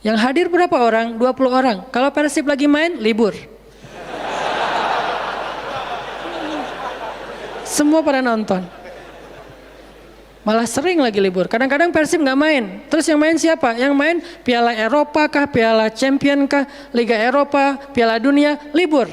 Yang hadir berapa orang? 20 orang. Kalau Persib lagi main, libur. Semua pada nonton. Malah sering lagi libur. Kadang-kadang Persib nggak main. Terus yang main siapa? Yang main Piala Eropa kah, Piala Champion kah, Liga Eropa, Piala Dunia, libur.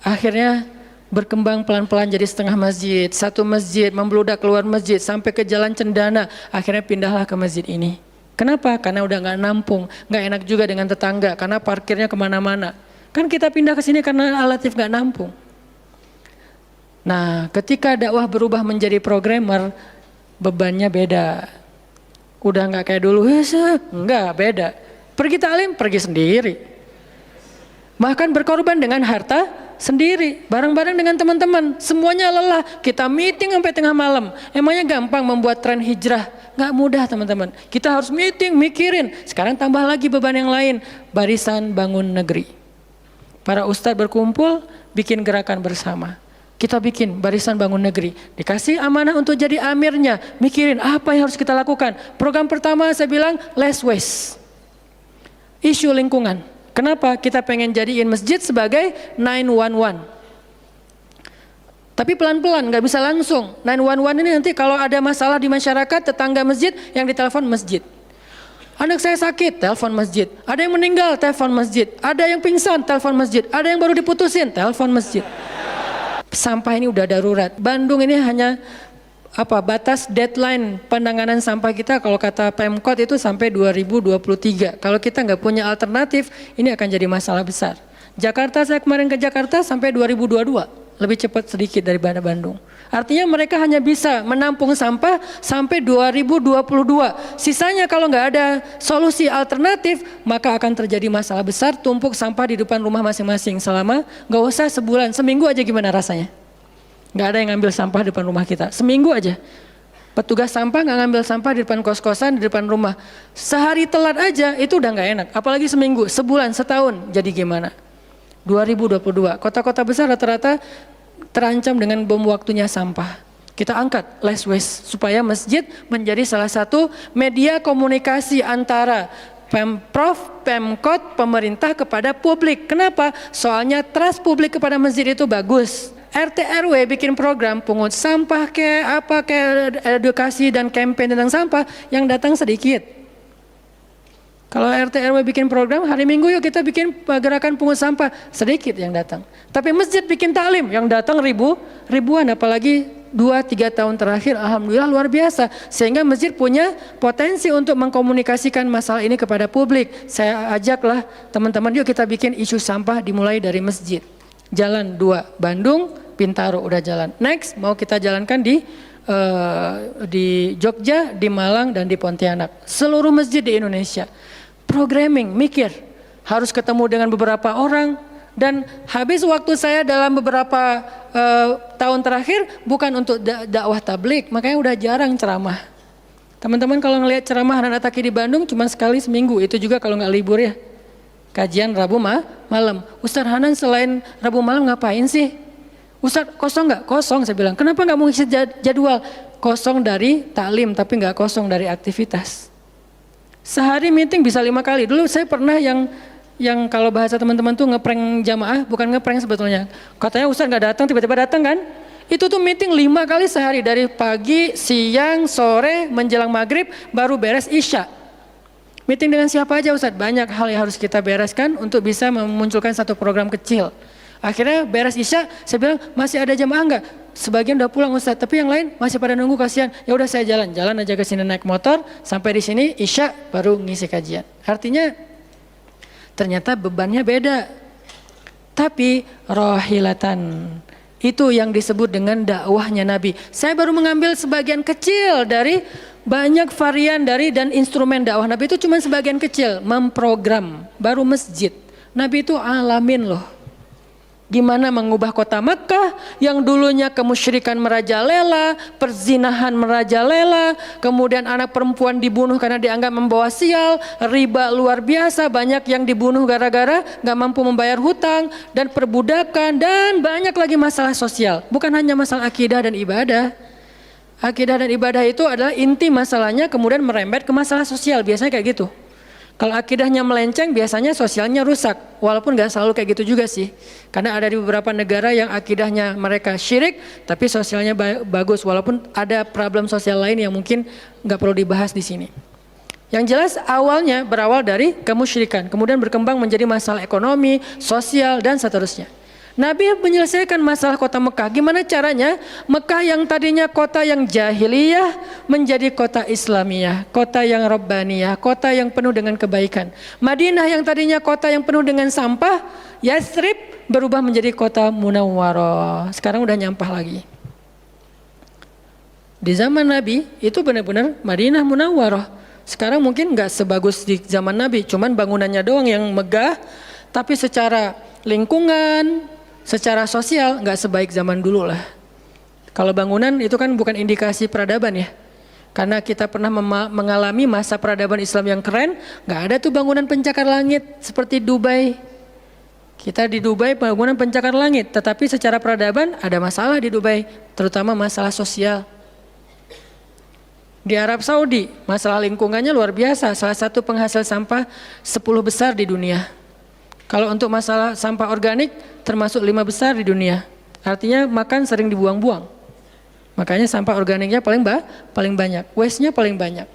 Akhirnya berkembang pelan-pelan jadi setengah masjid, satu masjid, membludak keluar masjid sampai ke Jalan Cendana. Akhirnya pindahlah ke masjid ini. Kenapa? Karena udah nggak nampung, nggak enak juga dengan tetangga karena parkirnya kemana-mana. Kan kita pindah ke sini karena Al-Latif nggak nampung. Nah, ketika dakwah berubah menjadi programmer, bebannya beda. Udah nggak kayak dulu, enggak, beda. Pergi taklim, pergi sendiri. Bahkan berkorban dengan harta sendiri, bareng-bareng dengan teman-teman. Semuanya lelah, kita meeting sampai tengah malam. Emangnya gampang membuat tren hijrah? Nggak mudah teman-teman. Kita harus meeting, mikirin. Sekarang tambah lagi beban yang lain, Barisan Bangun Negeri. Para ustadz berkumpul, bikin gerakan bersama. Kita bikin Barisan Bangun Negeri, dikasih amanah untuk jadi amirnya, mikirin apa yang harus kita lakukan. Program pertama saya bilang less waste, isu lingkungan. Kenapa? Kita pengen jadiin masjid sebagai 911. Tapi pelan-pelan, nggak bisa langsung. 911 ini nanti kalau ada masalah di masyarakat, tetangga masjid yang ditelepon masjid. Anak saya sakit, telepon masjid. Ada yang meninggal, telepon masjid. Ada yang pingsan, telepon masjid. Ada yang baru diputusin, telepon masjid. Sampah ini udah darurat. Bandung ini hanya batas deadline penanganan sampah kita kalau kata Pemkot itu sampai 2023. Kalau kita nggak punya alternatif, ini akan jadi masalah besar. Jakarta, saya kemarin ke Jakarta sampai 2022, lebih cepat sedikit daripada Bandung. Artinya mereka hanya bisa menampung sampah sampai 2022. Sisanya kalau nggak ada solusi alternatif, maka akan terjadi masalah besar, tumpuk sampah di depan rumah masing-masing selama nggak usah sebulan, seminggu aja gimana rasanya? Nggak ada yang ngambil sampah di depan rumah kita, seminggu aja. Petugas sampah nggak ngambil sampah di depan kos-kosan, di depan rumah. Sehari telat aja itu udah nggak enak, apalagi seminggu, sebulan, setahun, jadi gimana? 2022, kota-kota besar rata-rata terancam dengan bom waktunya sampah. Kita angkat less waste supaya masjid menjadi salah satu media komunikasi antara Pemprov, Pemkot, pemerintah kepada publik. Kenapa? Soalnya trust publik kepada masjid itu bagus. RT RW bikin program pungut sampah edukasi dan campaign tentang sampah, yang datang sedikit. Kalau RT RW bikin program, hari Minggu yuk kita bikin gerakan pungut sampah, sedikit yang datang. Tapi masjid bikin taklim, yang datang ribuan, apalagi 2-3 tahun terakhir, alhamdulillah luar biasa. Sehingga masjid punya potensi untuk mengkomunikasikan masalah ini kepada publik. Saya ajaklah teman-teman, yuk kita bikin isu sampah dimulai dari masjid. Jalan 2, Bandung, Bintaro udah jalan. Next mau kita jalankan di Jogja, di Malang, dan di Pontianak. Seluruh masjid di Indonesia. Programming, mikir, harus ketemu dengan beberapa orang, dan habis waktu saya dalam beberapa tahun terakhir bukan untuk dakwah tablik, makanya udah jarang ceramah. Teman-teman kalau ngelihat ceramah anak Taki di Bandung cuma sekali seminggu, itu juga kalau nggak libur ya. Kajian Rabu malam. Ustadz Hanan selain Rabu malam ngapain sih? Ustadz kosong nggak? Kosong, saya bilang. Kenapa nggak mau ngisi jadwal? Kosong dari taklim tapi nggak kosong dari aktivitas. Sehari meeting bisa 5 kali. Dulu saya pernah yang kalau bahasa teman-teman tuh ngeprank jamaah, bukan ngeprank sebetulnya. Katanya Ustadz nggak datang, tiba-tiba datang kan? Itu tuh meeting 5 kali sehari, dari pagi, siang, sore, menjelang maghrib, baru beres isya. Meeting dengan siapa aja Ustadz? Banyak hal yang harus kita bereskan untuk bisa memunculkan satu program kecil. Akhirnya beres isya, saya bilang masih ada jamaah enggak? Sebagian udah pulang Ustadz, tapi yang lain masih pada nunggu, kasihan. Ya udah saya jalan aja ke sini naik motor, sampai di sini isya baru ngisi kajian. Artinya ternyata bebannya beda. Tapi rohilatan, itu yang disebut dengan dakwahnya Nabi. Saya baru mengambil sebagian kecil dari banyak varian dari dan instrumen dakwah. Nabi itu cuma sebagian kecil, memprogram, baru masjid. Nabi itu alamin loh. Gimana mengubah kota Makkah yang dulunya kemusyrikan merajalela, perzinahan merajalela, kemudian anak perempuan dibunuh karena dianggap membawa sial, riba luar biasa, banyak yang dibunuh gara-gara gak mampu membayar hutang, dan perbudakan, dan banyak lagi masalah sosial. Bukan hanya masalah akidah dan ibadah. Akidah dan ibadah itu adalah inti masalahnya, kemudian merembet ke masalah sosial, biasanya kayak gitu. Kalau akidahnya melenceng, biasanya sosialnya rusak. Walaupun gak selalu kayak gitu juga sih. Karena ada di beberapa negara yang akidahnya mereka syirik, tapi sosialnya bagus. Walaupun ada problem sosial lain yang mungkin gak perlu dibahas di sini. Yang jelas awalnya berawal dari kemusyrikan. Kemudian berkembang menjadi masalah ekonomi, sosial, dan seterusnya. Nabi menyelesaikan masalah kota Mekah. Gimana caranya? Mekah yang tadinya kota yang jahiliyah menjadi kota Islamiyah, kota yang rabbaniyah, kota yang penuh dengan kebaikan. Madinah yang tadinya kota yang penuh dengan sampah, Yathrib berubah menjadi kota munawwarah. Sekarang udah nyampah lagi. Di zaman Nabi itu benar-benar Madinah munawwarah. Sekarang mungkin nggak sebagus di zaman Nabi, cuman bangunannya doang yang megah, tapi secara lingkungan, secara sosial nggak sebaik zaman dulu lah. Kalau bangunan itu kan bukan indikasi peradaban ya. Karena kita pernah mengalami masa peradaban Islam yang keren, nggak ada tuh bangunan pencakar langit seperti Dubai. Kita di Dubai bangunan pencakar langit, tetapi secara peradaban ada masalah di Dubai, terutama masalah sosial. Di Arab Saudi masalah lingkungannya luar biasa, salah satu penghasil sampah 10 besar di dunia. Kalau untuk masalah sampah organik termasuk 5 besar di dunia. Artinya makan sering dibuang-buang. Makanya sampah organiknya paling banyak, waste-nya paling banyak.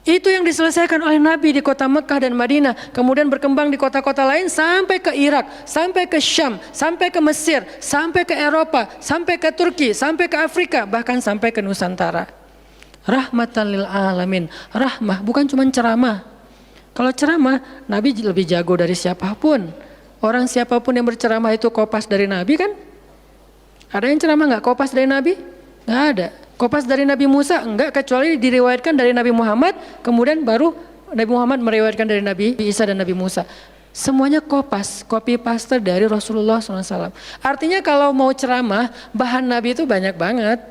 Itu yang diselesaikan oleh Nabi di kota Mekah dan Madinah. Kemudian berkembang di kota-kota lain sampai ke Irak, sampai ke Syam, sampai ke Mesir, sampai ke Eropa, sampai ke Turki, sampai ke Afrika, bahkan sampai ke Nusantara. Rahmatan lil alamin. Rahmah bukan cuma ceramah. Kalau ceramah, Nabi lebih jago dari siapapun. Orang siapapun yang berceramah itu kopas dari Nabi kan? Ada yang ceramah nggak kopas dari Nabi? Nggak ada. Kopas dari Nabi Musa? Enggak, kecuali diriwayatkan dari Nabi Muhammad, kemudian baru Nabi Muhammad meriwayatkan dari Nabi Isa dan Nabi Musa. Semuanya kopas, copy paste dari Rasulullah SAW. Artinya kalau mau ceramah, bahan Nabi itu banyak banget.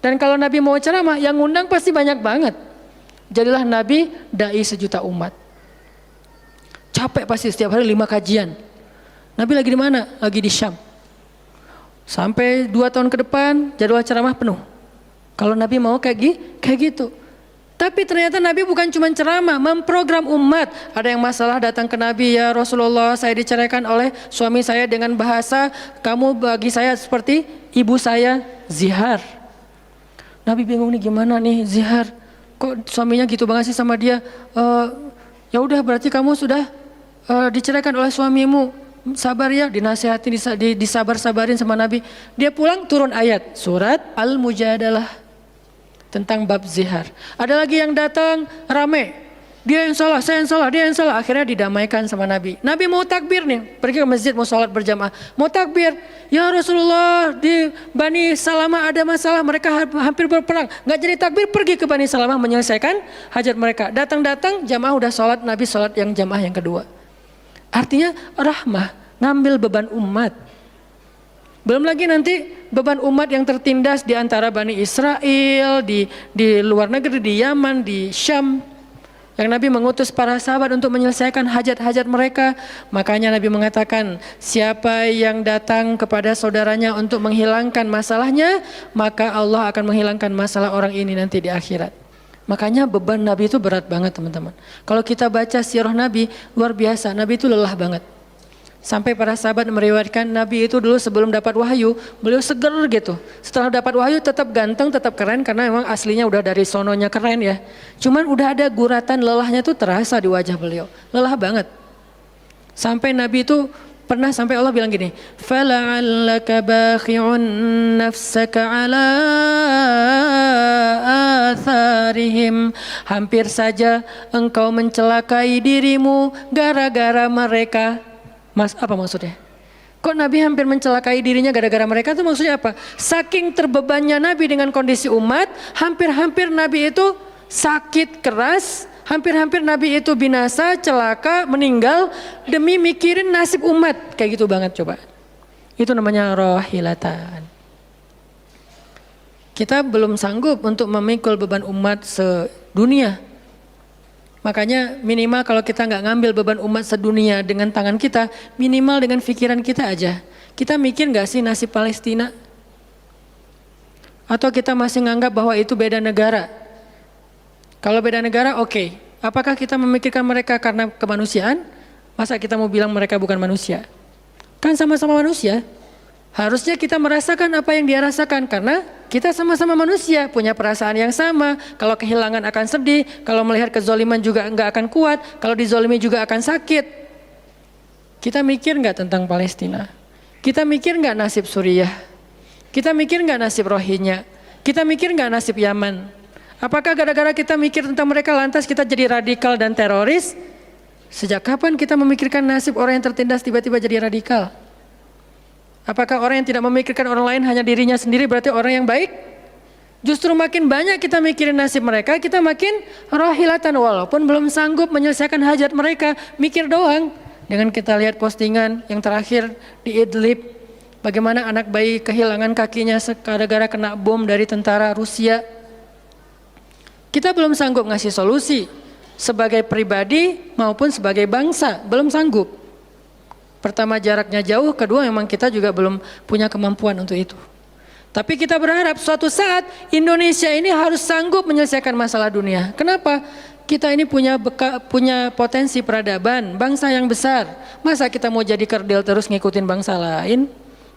Dan kalau Nabi mau ceramah, yang ngundang pasti banyak banget. Jadilah Nabi dai sejuta umat. Capek pasti setiap hari 5 kajian. Nabi lagi di mana? Lagi di Syam. Sampai 2 tahun ke depan jadwal ceramah penuh. Kalau Nabi mau kayak gitu. Tapi ternyata Nabi bukan cuma ceramah, memprogram umat. Ada yang masalah datang ke Nabi, ya Rasulullah, saya diceraikan oleh suami saya dengan bahasa kamu bagi saya seperti ibu saya, zihar. Nabi bingung nih, gimana nih zihar? Kok suaminya gitu banget sih sama dia? Ya udah, berarti kamu sudah diceraikan oleh suamimu. Sabar ya, dinasihati, disabar-sabarin sama Nabi. Dia pulang turun ayat surat Al-Mujadalah tentang bab zihar. Ada lagi yang datang rame. Dia yang salah, saya yang salah, dia yang salah. Akhirnya didamaikan sama Nabi. Nabi mau takbir nih, pergi ke masjid mau sholat berjamaah. Mau takbir, ya Rasulullah, di Bani Salamah ada masalah, mereka hampir berperang. Nggak jadi takbir, pergi ke Bani Salamah menyelesaikan hajat mereka. Datang-datang jamaah udah sholat, Nabi sholat yang jamaah yang kedua. Artinya rahmah, ngambil beban umat. Belum lagi nanti beban umat yang tertindas di antara Bani Israel, di luar negeri, di Yaman, di Syam. Yang Nabi mengutus para sahabat untuk menyelesaikan hajat-hajat mereka. Makanya Nabi mengatakan, siapa yang datang kepada saudaranya untuk menghilangkan masalahnya, maka Allah akan menghilangkan masalah orang ini nanti di akhirat. Makanya beban Nabi itu berat banget teman-teman. Kalau kita baca sirah Nabi, luar biasa. Nabi itu lelah banget. Sampai para sahabat meriwayatkan Nabi itu dulu sebelum dapat wahyu, beliau seger gitu. Setelah dapat wahyu tetap ganteng, tetap keren karena memang aslinya udah dari sononya keren ya. Cuman udah ada guratan lelahnya tuh terasa di wajah beliau. Lelah banget. Sampai Nabi itu pernah sampai Allah bilang gini, "Fala'allaka bakhi'un nafsaka 'ala atharihim." Hampir saja engkau mencelakai dirimu gara-gara mereka. Mas, apa maksudnya? Kok Nabi hampir mencelakai dirinya gara-gara mereka, itu maksudnya apa? Saking terbebannya Nabi dengan kondisi umat, hampir-hampir Nabi itu sakit keras, hampir-hampir Nabi itu binasa, celaka, meninggal demi mikirin nasib umat. Kayak gitu banget coba. Itu namanya rohilatan. Kita belum sanggup untuk memikul beban umat sedunia. Makanya minimal kalau kita nggak ngambil beban umat sedunia dengan tangan kita, minimal dengan pikiran kita aja. Kita mikir nggak sih nasib Palestina? Atau kita masih nganggap bahwa itu beda negara? Kalau beda negara oke. Apakah kita memikirkan mereka karena kemanusiaan? Masa kita mau bilang mereka bukan manusia? Kan sama-sama manusia. Harusnya kita merasakan apa yang dia rasakan karena kita sama-sama manusia, punya perasaan yang sama. Kalau kehilangan akan sedih, kalau melihat kezoliman juga enggak akan kuat, kalau dizolimi juga akan sakit. Kita mikir enggak tentang Palestina? Kita mikir enggak nasib Suriah? Kita mikir enggak nasib Rohingya? Kita mikir enggak nasib Yaman? Apakah gara-gara kita mikir tentang mereka lantas kita jadi radikal dan teroris? Sejak kapan kita memikirkan nasib orang yang tertindas tiba-tiba jadi radikal? Apakah orang yang tidak memikirkan orang lain hanya dirinya sendiri berarti orang yang baik? Justru makin banyak kita mikirin nasib mereka, kita makin rohilatan walaupun belum sanggup menyelesaikan hajat mereka, mikir doang. Dengan kita lihat postingan yang terakhir di Idlib, bagaimana anak bayi kehilangan kakinya gara-gara kena bom dari tentara Rusia. Kita belum sanggup ngasih solusi sebagai pribadi maupun sebagai bangsa, belum sanggup. Pertama jaraknya jauh, kedua memang kita juga belum punya kemampuan untuk itu. Tapi kita berharap suatu saat Indonesia ini harus sanggup menyelesaikan masalah dunia. Kenapa? Kita ini punya potensi peradaban, bangsa yang besar. Masa kita mau jadi kerdil terus ngikutin bangsa lain?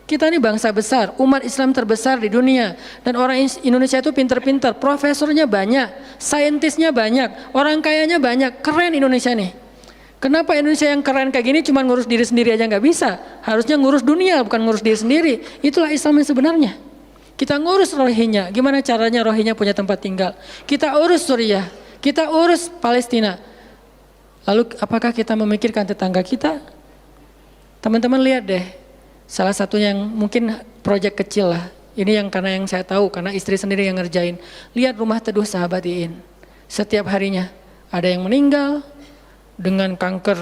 Kita ini bangsa besar, umat Islam terbesar di dunia. Dan orang Indonesia itu pinter-pinter, profesornya banyak, saintisnya banyak, orang kayanya banyak, keren Indonesia nih. Kenapa Indonesia yang keren kayak gini cuma ngurus diri sendiri aja nggak bisa? Harusnya ngurus dunia bukan ngurus diri sendiri. Itulah Islam yang sebenarnya. Kita ngurus Rohingya, gimana caranya Rohingya punya tempat tinggal? Kita urus Suriah, kita urus Palestina. Lalu apakah kita memikirkan tetangga kita? Teman-teman lihat deh, salah satu yang mungkin proyek kecil lah. Ini yang karena yang saya tahu, karena istri sendiri yang ngerjain. Lihat rumah teduh sahabat Iin. Setiap harinya ada yang meninggal dengan kanker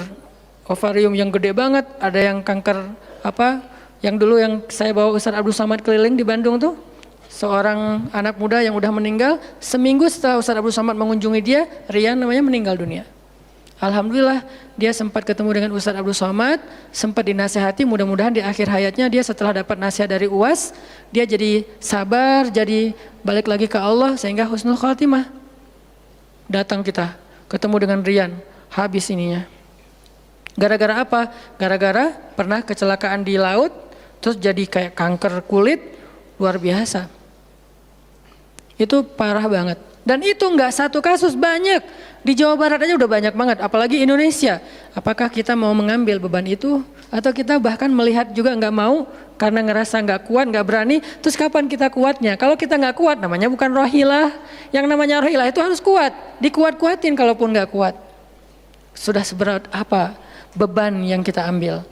ovarium yang gede banget, ada yang kanker apa, yang dulu yang saya bawa Ustaz Abdul Somad keliling di Bandung tuh, seorang anak muda yang udah meninggal, seminggu setelah Ustaz Abdul Somad mengunjungi dia, Rian namanya, meninggal dunia. Alhamdulillah dia sempat ketemu dengan Ustaz Abdul Somad, sempat dinasehati, mudah-mudahan di akhir hayatnya dia setelah dapat nasihat dari UAS, dia jadi sabar, jadi balik lagi ke Allah sehingga husnul khatimah. Datang kita, ketemu dengan Rian, habis ininya. Gara-gara apa? Gara-gara pernah kecelakaan di laut, terus jadi kayak kanker kulit, luar biasa. Itu parah banget. Dan itu nggak satu kasus, banyak. Di Jawa Barat aja udah banyak banget, apalagi Indonesia. Apakah kita mau mengambil beban itu? Atau kita bahkan melihat juga nggak mau, karena ngerasa nggak kuat, nggak berani. Terus kapan kita kuatnya? Kalau kita nggak kuat, namanya bukan rohilah. Yang namanya rohilah itu harus kuat. Dikuat-kuatin kalaupun nggak kuat. Sudah seberat apa beban yang kita ambil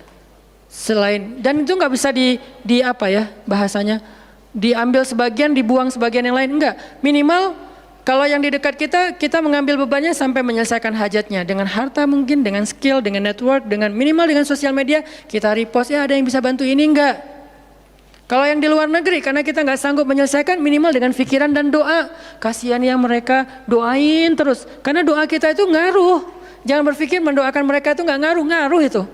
selain, dan itu nggak bisa di apa ya bahasanya, diambil sebagian dibuang sebagian yang lain, enggak. Minimal kalau yang di dekat kita mengambil bebannya sampai menyelesaikan hajatnya dengan harta, mungkin dengan skill, dengan network, dengan minimal dengan sosial media kita repost, ya ada yang bisa bantu ini enggak. Kalau yang di luar negeri karena kita nggak sanggup menyelesaikan, minimal dengan pikiran dan doa. Kasihan ya mereka, doain terus karena doa kita itu ngaruh. Jangan berpikir mendoakan mereka itu nggak ngaruh itu.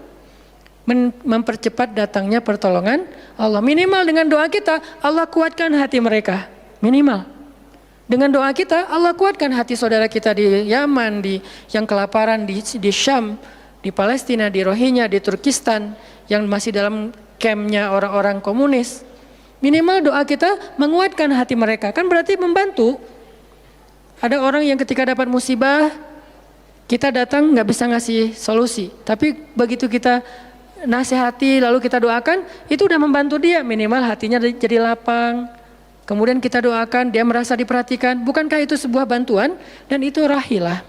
Mempercepat datangnya pertolongan Allah. Minimal dengan doa kita, Allah kuatkan hati mereka. Minimal. Dengan doa kita, Allah kuatkan hati saudara kita di Yaman, di yang kelaparan, di Syam, di Palestina, di Rohingya, di Turkistan, yang masih dalam campnya orang-orang komunis. Minimal doa kita menguatkan hati mereka. Kan berarti membantu. Ada orang yang ketika dapat musibah, kita datang nggak bisa ngasih solusi, tapi begitu kita nasihati lalu kita doakan, itu udah membantu dia, minimal hatinya jadi lapang. Kemudian kita doakan, dia merasa diperhatikan. Bukankah itu sebuah bantuan? Dan itu rahilah.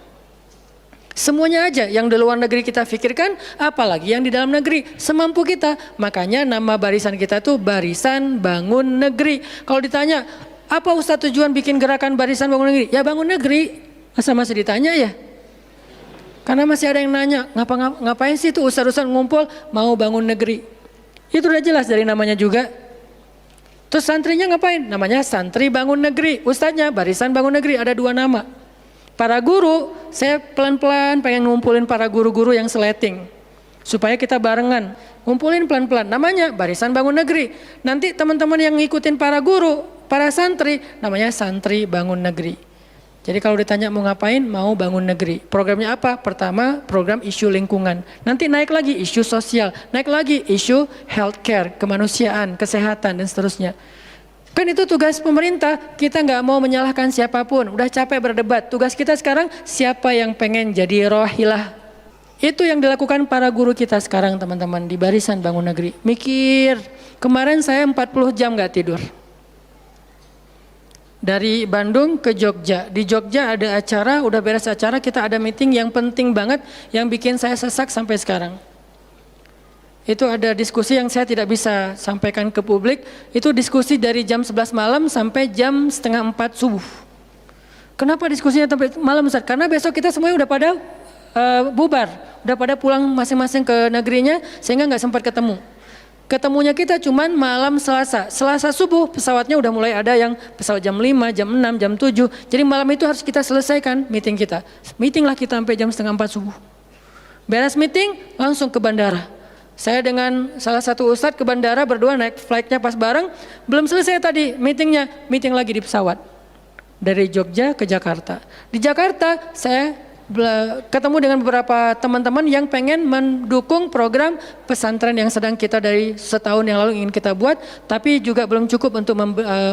Semuanya aja yang di luar negeri kita pikirkan, apalagi yang di dalam negeri, semampu kita. Makanya nama barisan kita tuh Barisan Bangun Negeri. Kalau ditanya, apa Ustadz tujuan bikin gerakan Barisan Bangun Negeri? Ya bangun negeri. Masa masih ditanya ya? Karena masih ada yang nanya, ngapain sih tuh ustadz-ustadz ngumpul mau bangun negeri? Itu udah jelas dari namanya juga. Terus santrinya ngapain? Namanya Santri Bangun Negeri. Ustadznya Barisan Bangun Negeri, ada 2 nama. Para guru, saya pelan-pelan pengen ngumpulin para guru-guru yang seleting. Supaya kita barengan, ngumpulin pelan-pelan. Namanya Barisan Bangun Negeri. Nanti teman-teman yang ngikutin para guru, para santri, namanya Santri Bangun Negeri. Jadi kalau ditanya mau ngapain, mau bangun negeri. Programnya apa? Pertama, program isu lingkungan. Nanti naik lagi isu sosial, naik lagi isu healthcare, kemanusiaan, kesehatan dan seterusnya. Kan itu tugas pemerintah, kita nggak mau menyalahkan siapapun. Udah capek berdebat, tugas kita sekarang siapa yang pengen jadi rohilah. Itu yang dilakukan para guru kita sekarang teman-teman di Barisan Bangun Negeri. Mikir, kemarin saya 40 jam nggak tidur. Dari Bandung ke Jogja. Di Jogja ada acara, udah beres acara, kita ada meeting yang penting banget yang bikin saya sesak sampai sekarang. Itu ada diskusi yang saya tidak bisa sampaikan ke publik. Itu diskusi dari jam 11 malam sampai jam setengah 4 subuh. Kenapa diskusinya sampai malam Ustaz? Karena besok kita semuanya udah pada bubar. Udah pada pulang masing-masing ke negerinya sehingga nggak sempat ketemu. Ketemunya kita cuman malam Selasa. Selasa subuh pesawatnya udah mulai ada yang pesawat jam 5, jam 6, jam 7. Jadi malam itu harus kita selesaikan meeting kita. Meeting lah kita sampai jam setengah 4 subuh. Beres meeting langsung ke bandara. Saya dengan salah satu ustadz ke bandara berdua naik flightnya pas bareng. Belum selesai tadi meetingnya, meeting lagi di pesawat. Dari Jogja ke Jakarta. Di Jakarta saya ketemu dengan beberapa teman-teman yang pengen mendukung program pesantren yang sedang kita dari setahun yang lalu ingin kita buat, tapi juga belum cukup untuk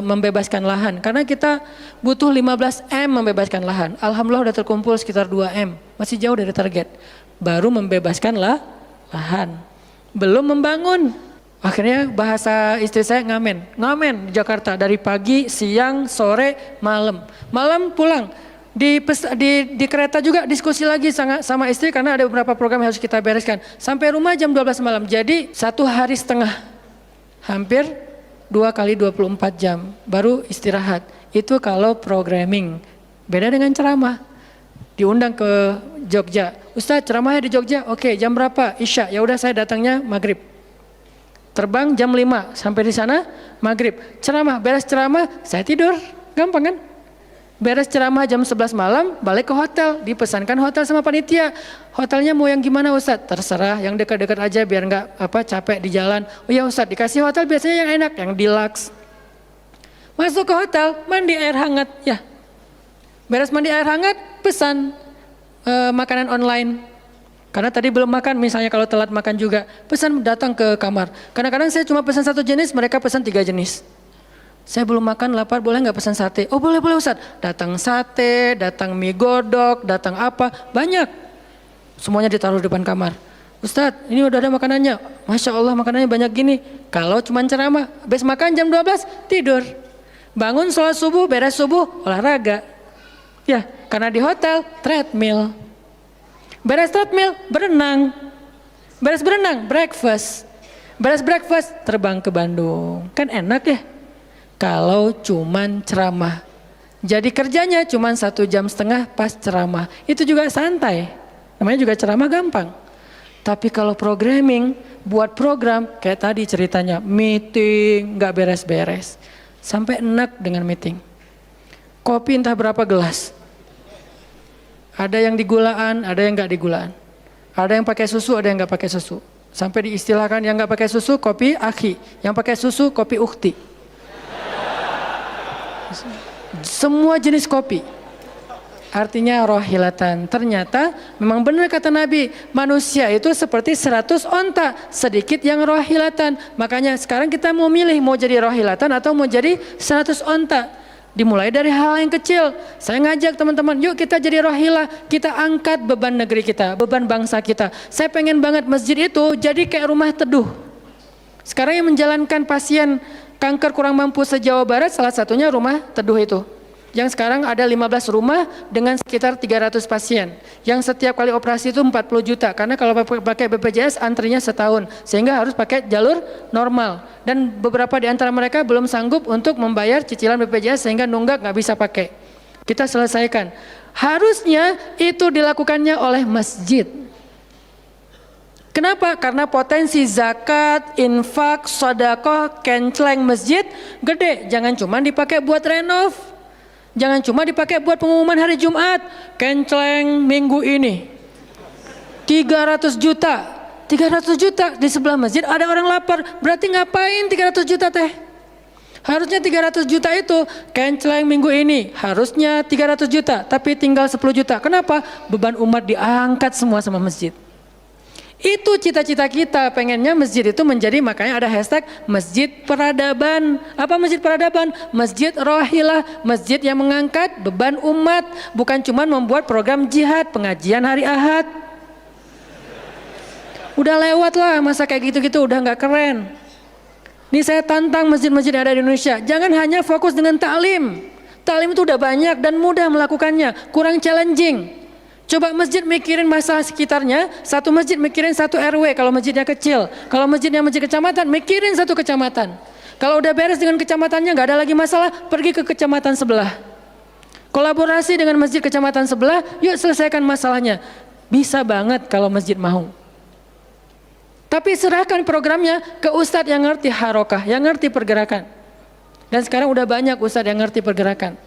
membebaskan lahan karena kita butuh 15 M membebaskan lahan. Alhamdulillah udah terkumpul sekitar 2 M, masih jauh dari target. Baru membebaskan lahan, belum membangun. Akhirnya bahasa istri saya ngamen di Jakarta dari pagi, siang, sore, malam pulang. Di kereta juga diskusi lagi sama istri karena ada beberapa program yang harus kita bereskan. Sampai rumah jam 12 malam. Jadi 1 hari setengah. Hampir 2 kali 24 jam. Baru istirahat. Itu kalau programming. Beda dengan ceramah. Diundang ke Jogja. Ustaz ceramahnya di Jogja. Oke, jam berapa? Isya. Ya udah saya datangnya maghrib. Terbang jam 5. Sampai di sana maghrib. Ceramah. Beres ceramah saya tidur. Gampang kan? Beres ceramah jam 11 malam, balik ke hotel, dipesankan hotel sama panitia. Hotelnya mau yang gimana Ustadz? Terserah, yang dekat-dekat aja biar nggak capek di jalan. Oh ya Ustadz, dikasih hotel biasanya yang enak, yang deluxe. Masuk ke hotel, mandi air hangat, ya. Beres mandi air hangat, pesan makanan online. Karena tadi belum makan, misalnya kalau telat makan juga, pesan datang ke kamar. Kadang-kadang saya cuma pesan 1 jenis, mereka pesan 3 jenis. Saya belum makan, lapar, boleh nggak pesan sate? Oh boleh Ustaz. Datang sate, datang mie godok, datang apa, banyak. Semuanya ditaruh di depan kamar. Ustaz, ini udah ada makanannya. Masya Allah makanannya banyak gini. Kalau cuma ceramah, habis makan jam 12, tidur. Bangun sholat subuh, beres subuh, olahraga. Ya, karena di hotel, treadmill. Beres treadmill, berenang. Beres berenang, breakfast. Beres breakfast, terbang ke Bandung. Kan enak ya? Kalau cuman ceramah. Jadi kerjanya cuman 1,5 jam pas ceramah. Itu juga santai. Namanya juga ceramah gampang. Tapi kalau programming, buat program kayak tadi ceritanya, meeting gak beres-beres. Sampai enak dengan meeting. Kopi entah berapa gelas. Ada yang digulaan, ada yang gak digulaan. Ada yang pakai susu, ada yang gak pakai susu. Sampai diistilahkan yang gak pakai susu kopi akhi, yang pakai susu kopi ukhti. Semua jenis kopi. Artinya rohilatan. Ternyata memang benar kata Nabi, manusia itu seperti 100 onta, sedikit yang rohilatan. Makanya sekarang kita mau milih mau jadi rohilatan atau mau jadi 100 onta. Dimulai dari hal yang kecil. Saya ngajak teman-teman, yuk kita jadi rohilah, kita angkat beban negeri kita, beban bangsa kita. Saya pengen banget masjid itu jadi kayak rumah teduh. Sekarang yang menjalankan pasien kanker kurang mampu se-Jawa Barat, salah satunya rumah teduh itu. Yang sekarang ada 15 rumah dengan sekitar 300 pasien. Yang setiap kali operasi itu 40 juta. Karena kalau pakai BPJS antrinya setahun. Sehingga harus pakai jalur normal. Dan beberapa di antara mereka belum sanggup untuk membayar cicilan BPJS sehingga nunggak nggak bisa pakai. Kita selesaikan. Harusnya itu dilakukannya oleh masjid. Kenapa? Karena potensi zakat, infak, sedekah, kenceleng masjid gede. Jangan cuma dipakai buat renov. Jangan cuma dipakai buat pengumuman hari Jumat. Kenceleng minggu ini 300 juta. 300 juta di sebelah masjid ada orang lapar. Berarti ngapain 300 juta teh? Harusnya 300 juta itu kenceleng minggu ini. Harusnya 300 juta. Tapi tinggal 10 juta. Kenapa? Beban umat diangkat semua sama masjid. Itu cita-cita kita, pengennya masjid itu menjadi, makanya ada hashtag masjid peradaban. Apa masjid peradaban? Masjid rohilah, masjid yang mengangkat beban umat, bukan cuma membuat program jihad, pengajian hari Ahad. Udah lewat lah masa kayak gitu-gitu, udah nggak keren. Nih saya tantang masjid-masjid yang ada di Indonesia, jangan hanya fokus dengan taklim. Taklim itu udah banyak dan mudah melakukannya, kurang challenging. Coba masjid mikirin masalah sekitarnya, satu masjid mikirin satu RW kalau masjidnya kecil. Kalau masjidnya masjid kecamatan, mikirin satu kecamatan. Kalau udah beres dengan kecamatannya, nggak ada lagi masalah, pergi ke kecamatan sebelah. Kolaborasi dengan masjid kecamatan sebelah, yuk selesaikan masalahnya. Bisa banget kalau masjid mau. Tapi serahkan programnya ke ustadz yang ngerti harokah, yang ngerti pergerakan. Dan sekarang udah banyak ustadz yang ngerti pergerakan.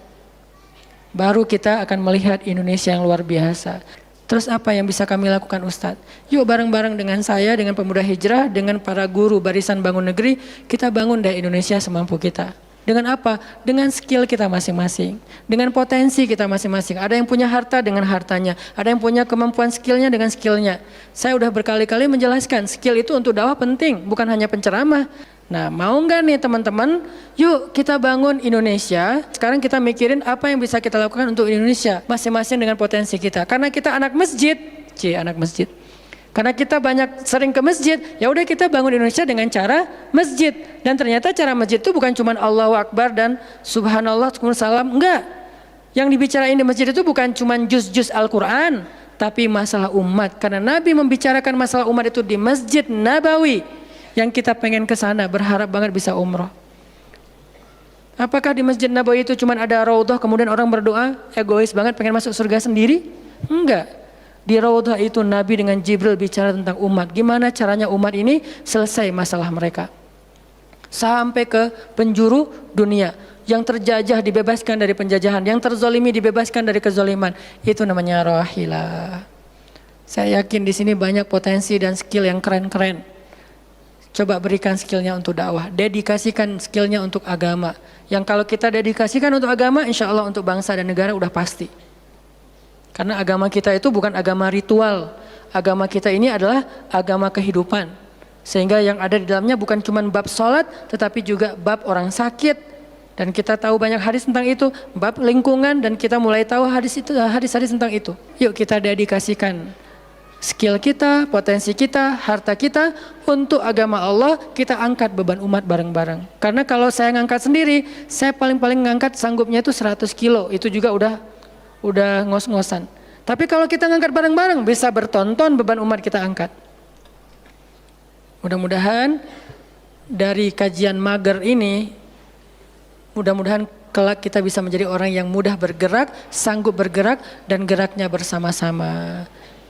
Baru kita akan melihat Indonesia yang luar biasa. Terus apa yang bisa kami lakukan Ustadz? Yuk bareng-bareng dengan saya, dengan pemuda hijrah, dengan para guru barisan bangun negeri, kita bangun deh Indonesia semampu kita. Dengan apa? Dengan skill kita masing-masing. Dengan potensi kita masing-masing. Ada yang punya harta dengan hartanya. Ada yang punya kemampuan skillnya dengan skillnya. Saya udah berkali-kali menjelaskan, skill itu untuk dakwah penting, bukan hanya penceramah. Nah, mau nggak nih teman-teman? Yuk kita bangun Indonesia. Sekarang kita mikirin apa yang bisa kita lakukan untuk Indonesia, masing-masing dengan potensi kita. Karena kita anak masjid, anak masjid. Karena kita banyak sering ke masjid, ya udah kita bangun Indonesia dengan cara masjid. Dan ternyata cara masjid itu bukan cuma Allahu Akbar dan Subhanallah, salam, enggak. Yang dibicarain di masjid itu bukan cuma juz-juz Al-Quran, tapi masalah umat. Karena Nabi membicarakan masalah umat itu di Masjid Nabawi. Yang kita pengen ke sana, berharap banget bisa umroh. Apakah di Masjid Nabawi itu cuma ada raudhah kemudian orang berdoa egois banget pengen masuk surga sendiri? Enggak. Di raudhah itu Nabi dengan Jibril bicara tentang umat. Gimana caranya umat ini selesai masalah mereka. Sampai ke penjuru dunia. Yang terjajah dibebaskan dari penjajahan, yang terzolimi dibebaskan dari kezoliman. Itu namanya rohilah. Saya yakin di sini banyak potensi dan skill yang keren-keren. Coba berikan skillnya untuk dakwah, dedikasikan skillnya untuk agama. Yang kalau kita dedikasikan untuk agama, insya Allah untuk bangsa dan negara udah pasti. Karena agama kita itu bukan agama ritual. Agama kita ini adalah agama kehidupan. Sehingga yang ada di dalamnya bukan cuma bab sholat, tetapi juga bab orang sakit. Dan kita tahu banyak hadis tentang itu, bab lingkungan, dan kita mulai tahu hadis-hadis tentang itu. Yuk kita dedikasikan skill kita, potensi kita, harta kita untuk agama Allah, kita angkat beban umat bareng-bareng. Karena kalau saya ngangkat sendiri, saya paling-paling ngangkat sanggupnya itu 100 kilo, itu juga udah ngos-ngosan. Tapi kalau kita ngangkat bareng-bareng, bisa bertonton beban umat kita angkat. Mudah-mudahan dari kajian mager ini, mudah-mudahan kelak kita bisa menjadi orang yang mudah bergerak, sanggup bergerak, dan geraknya bersama-sama.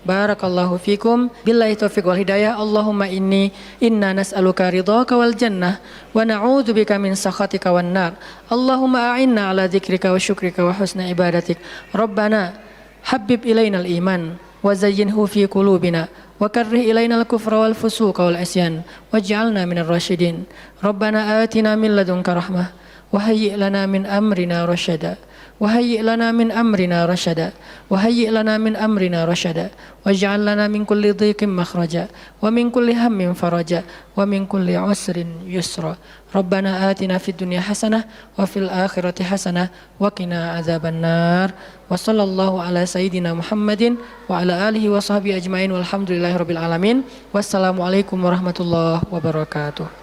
Barakallahu fikum, billahi taufiq wal hidayah. Allahumma inna nas'aluka ridhaka wal jannah wa na'udzubika min sakhatika wan nar. Allahumma a'inna ala dzikrika wa syukrika wa husna ibadatik. Rabbana habbib ilainal iman wa zayyinhu fi qulubina wa karrih ilainal kufra wal fusuqa wal isyan waj'alna minar rasyidin. Rabbana atina min ladunka rahmah wa hayyi' lana min amrina rasyada. وهيئ لنا من أمرنا رشدا وهيئ لنا من أمرنا رشدا واجعل لنا من كل ضيق مخرجا ومن كل هم فرجا ومن كل عسر يسرا ربنا آتنا في الدنيا حسنة وفي الآخرة حسنة وقنا عذاب النار وصلى الله على سيدنا محمد وعلى آله وصحبه أجمعين والحمد لله رب العالمين والسلام عليكم ورحمة الله وبركاته.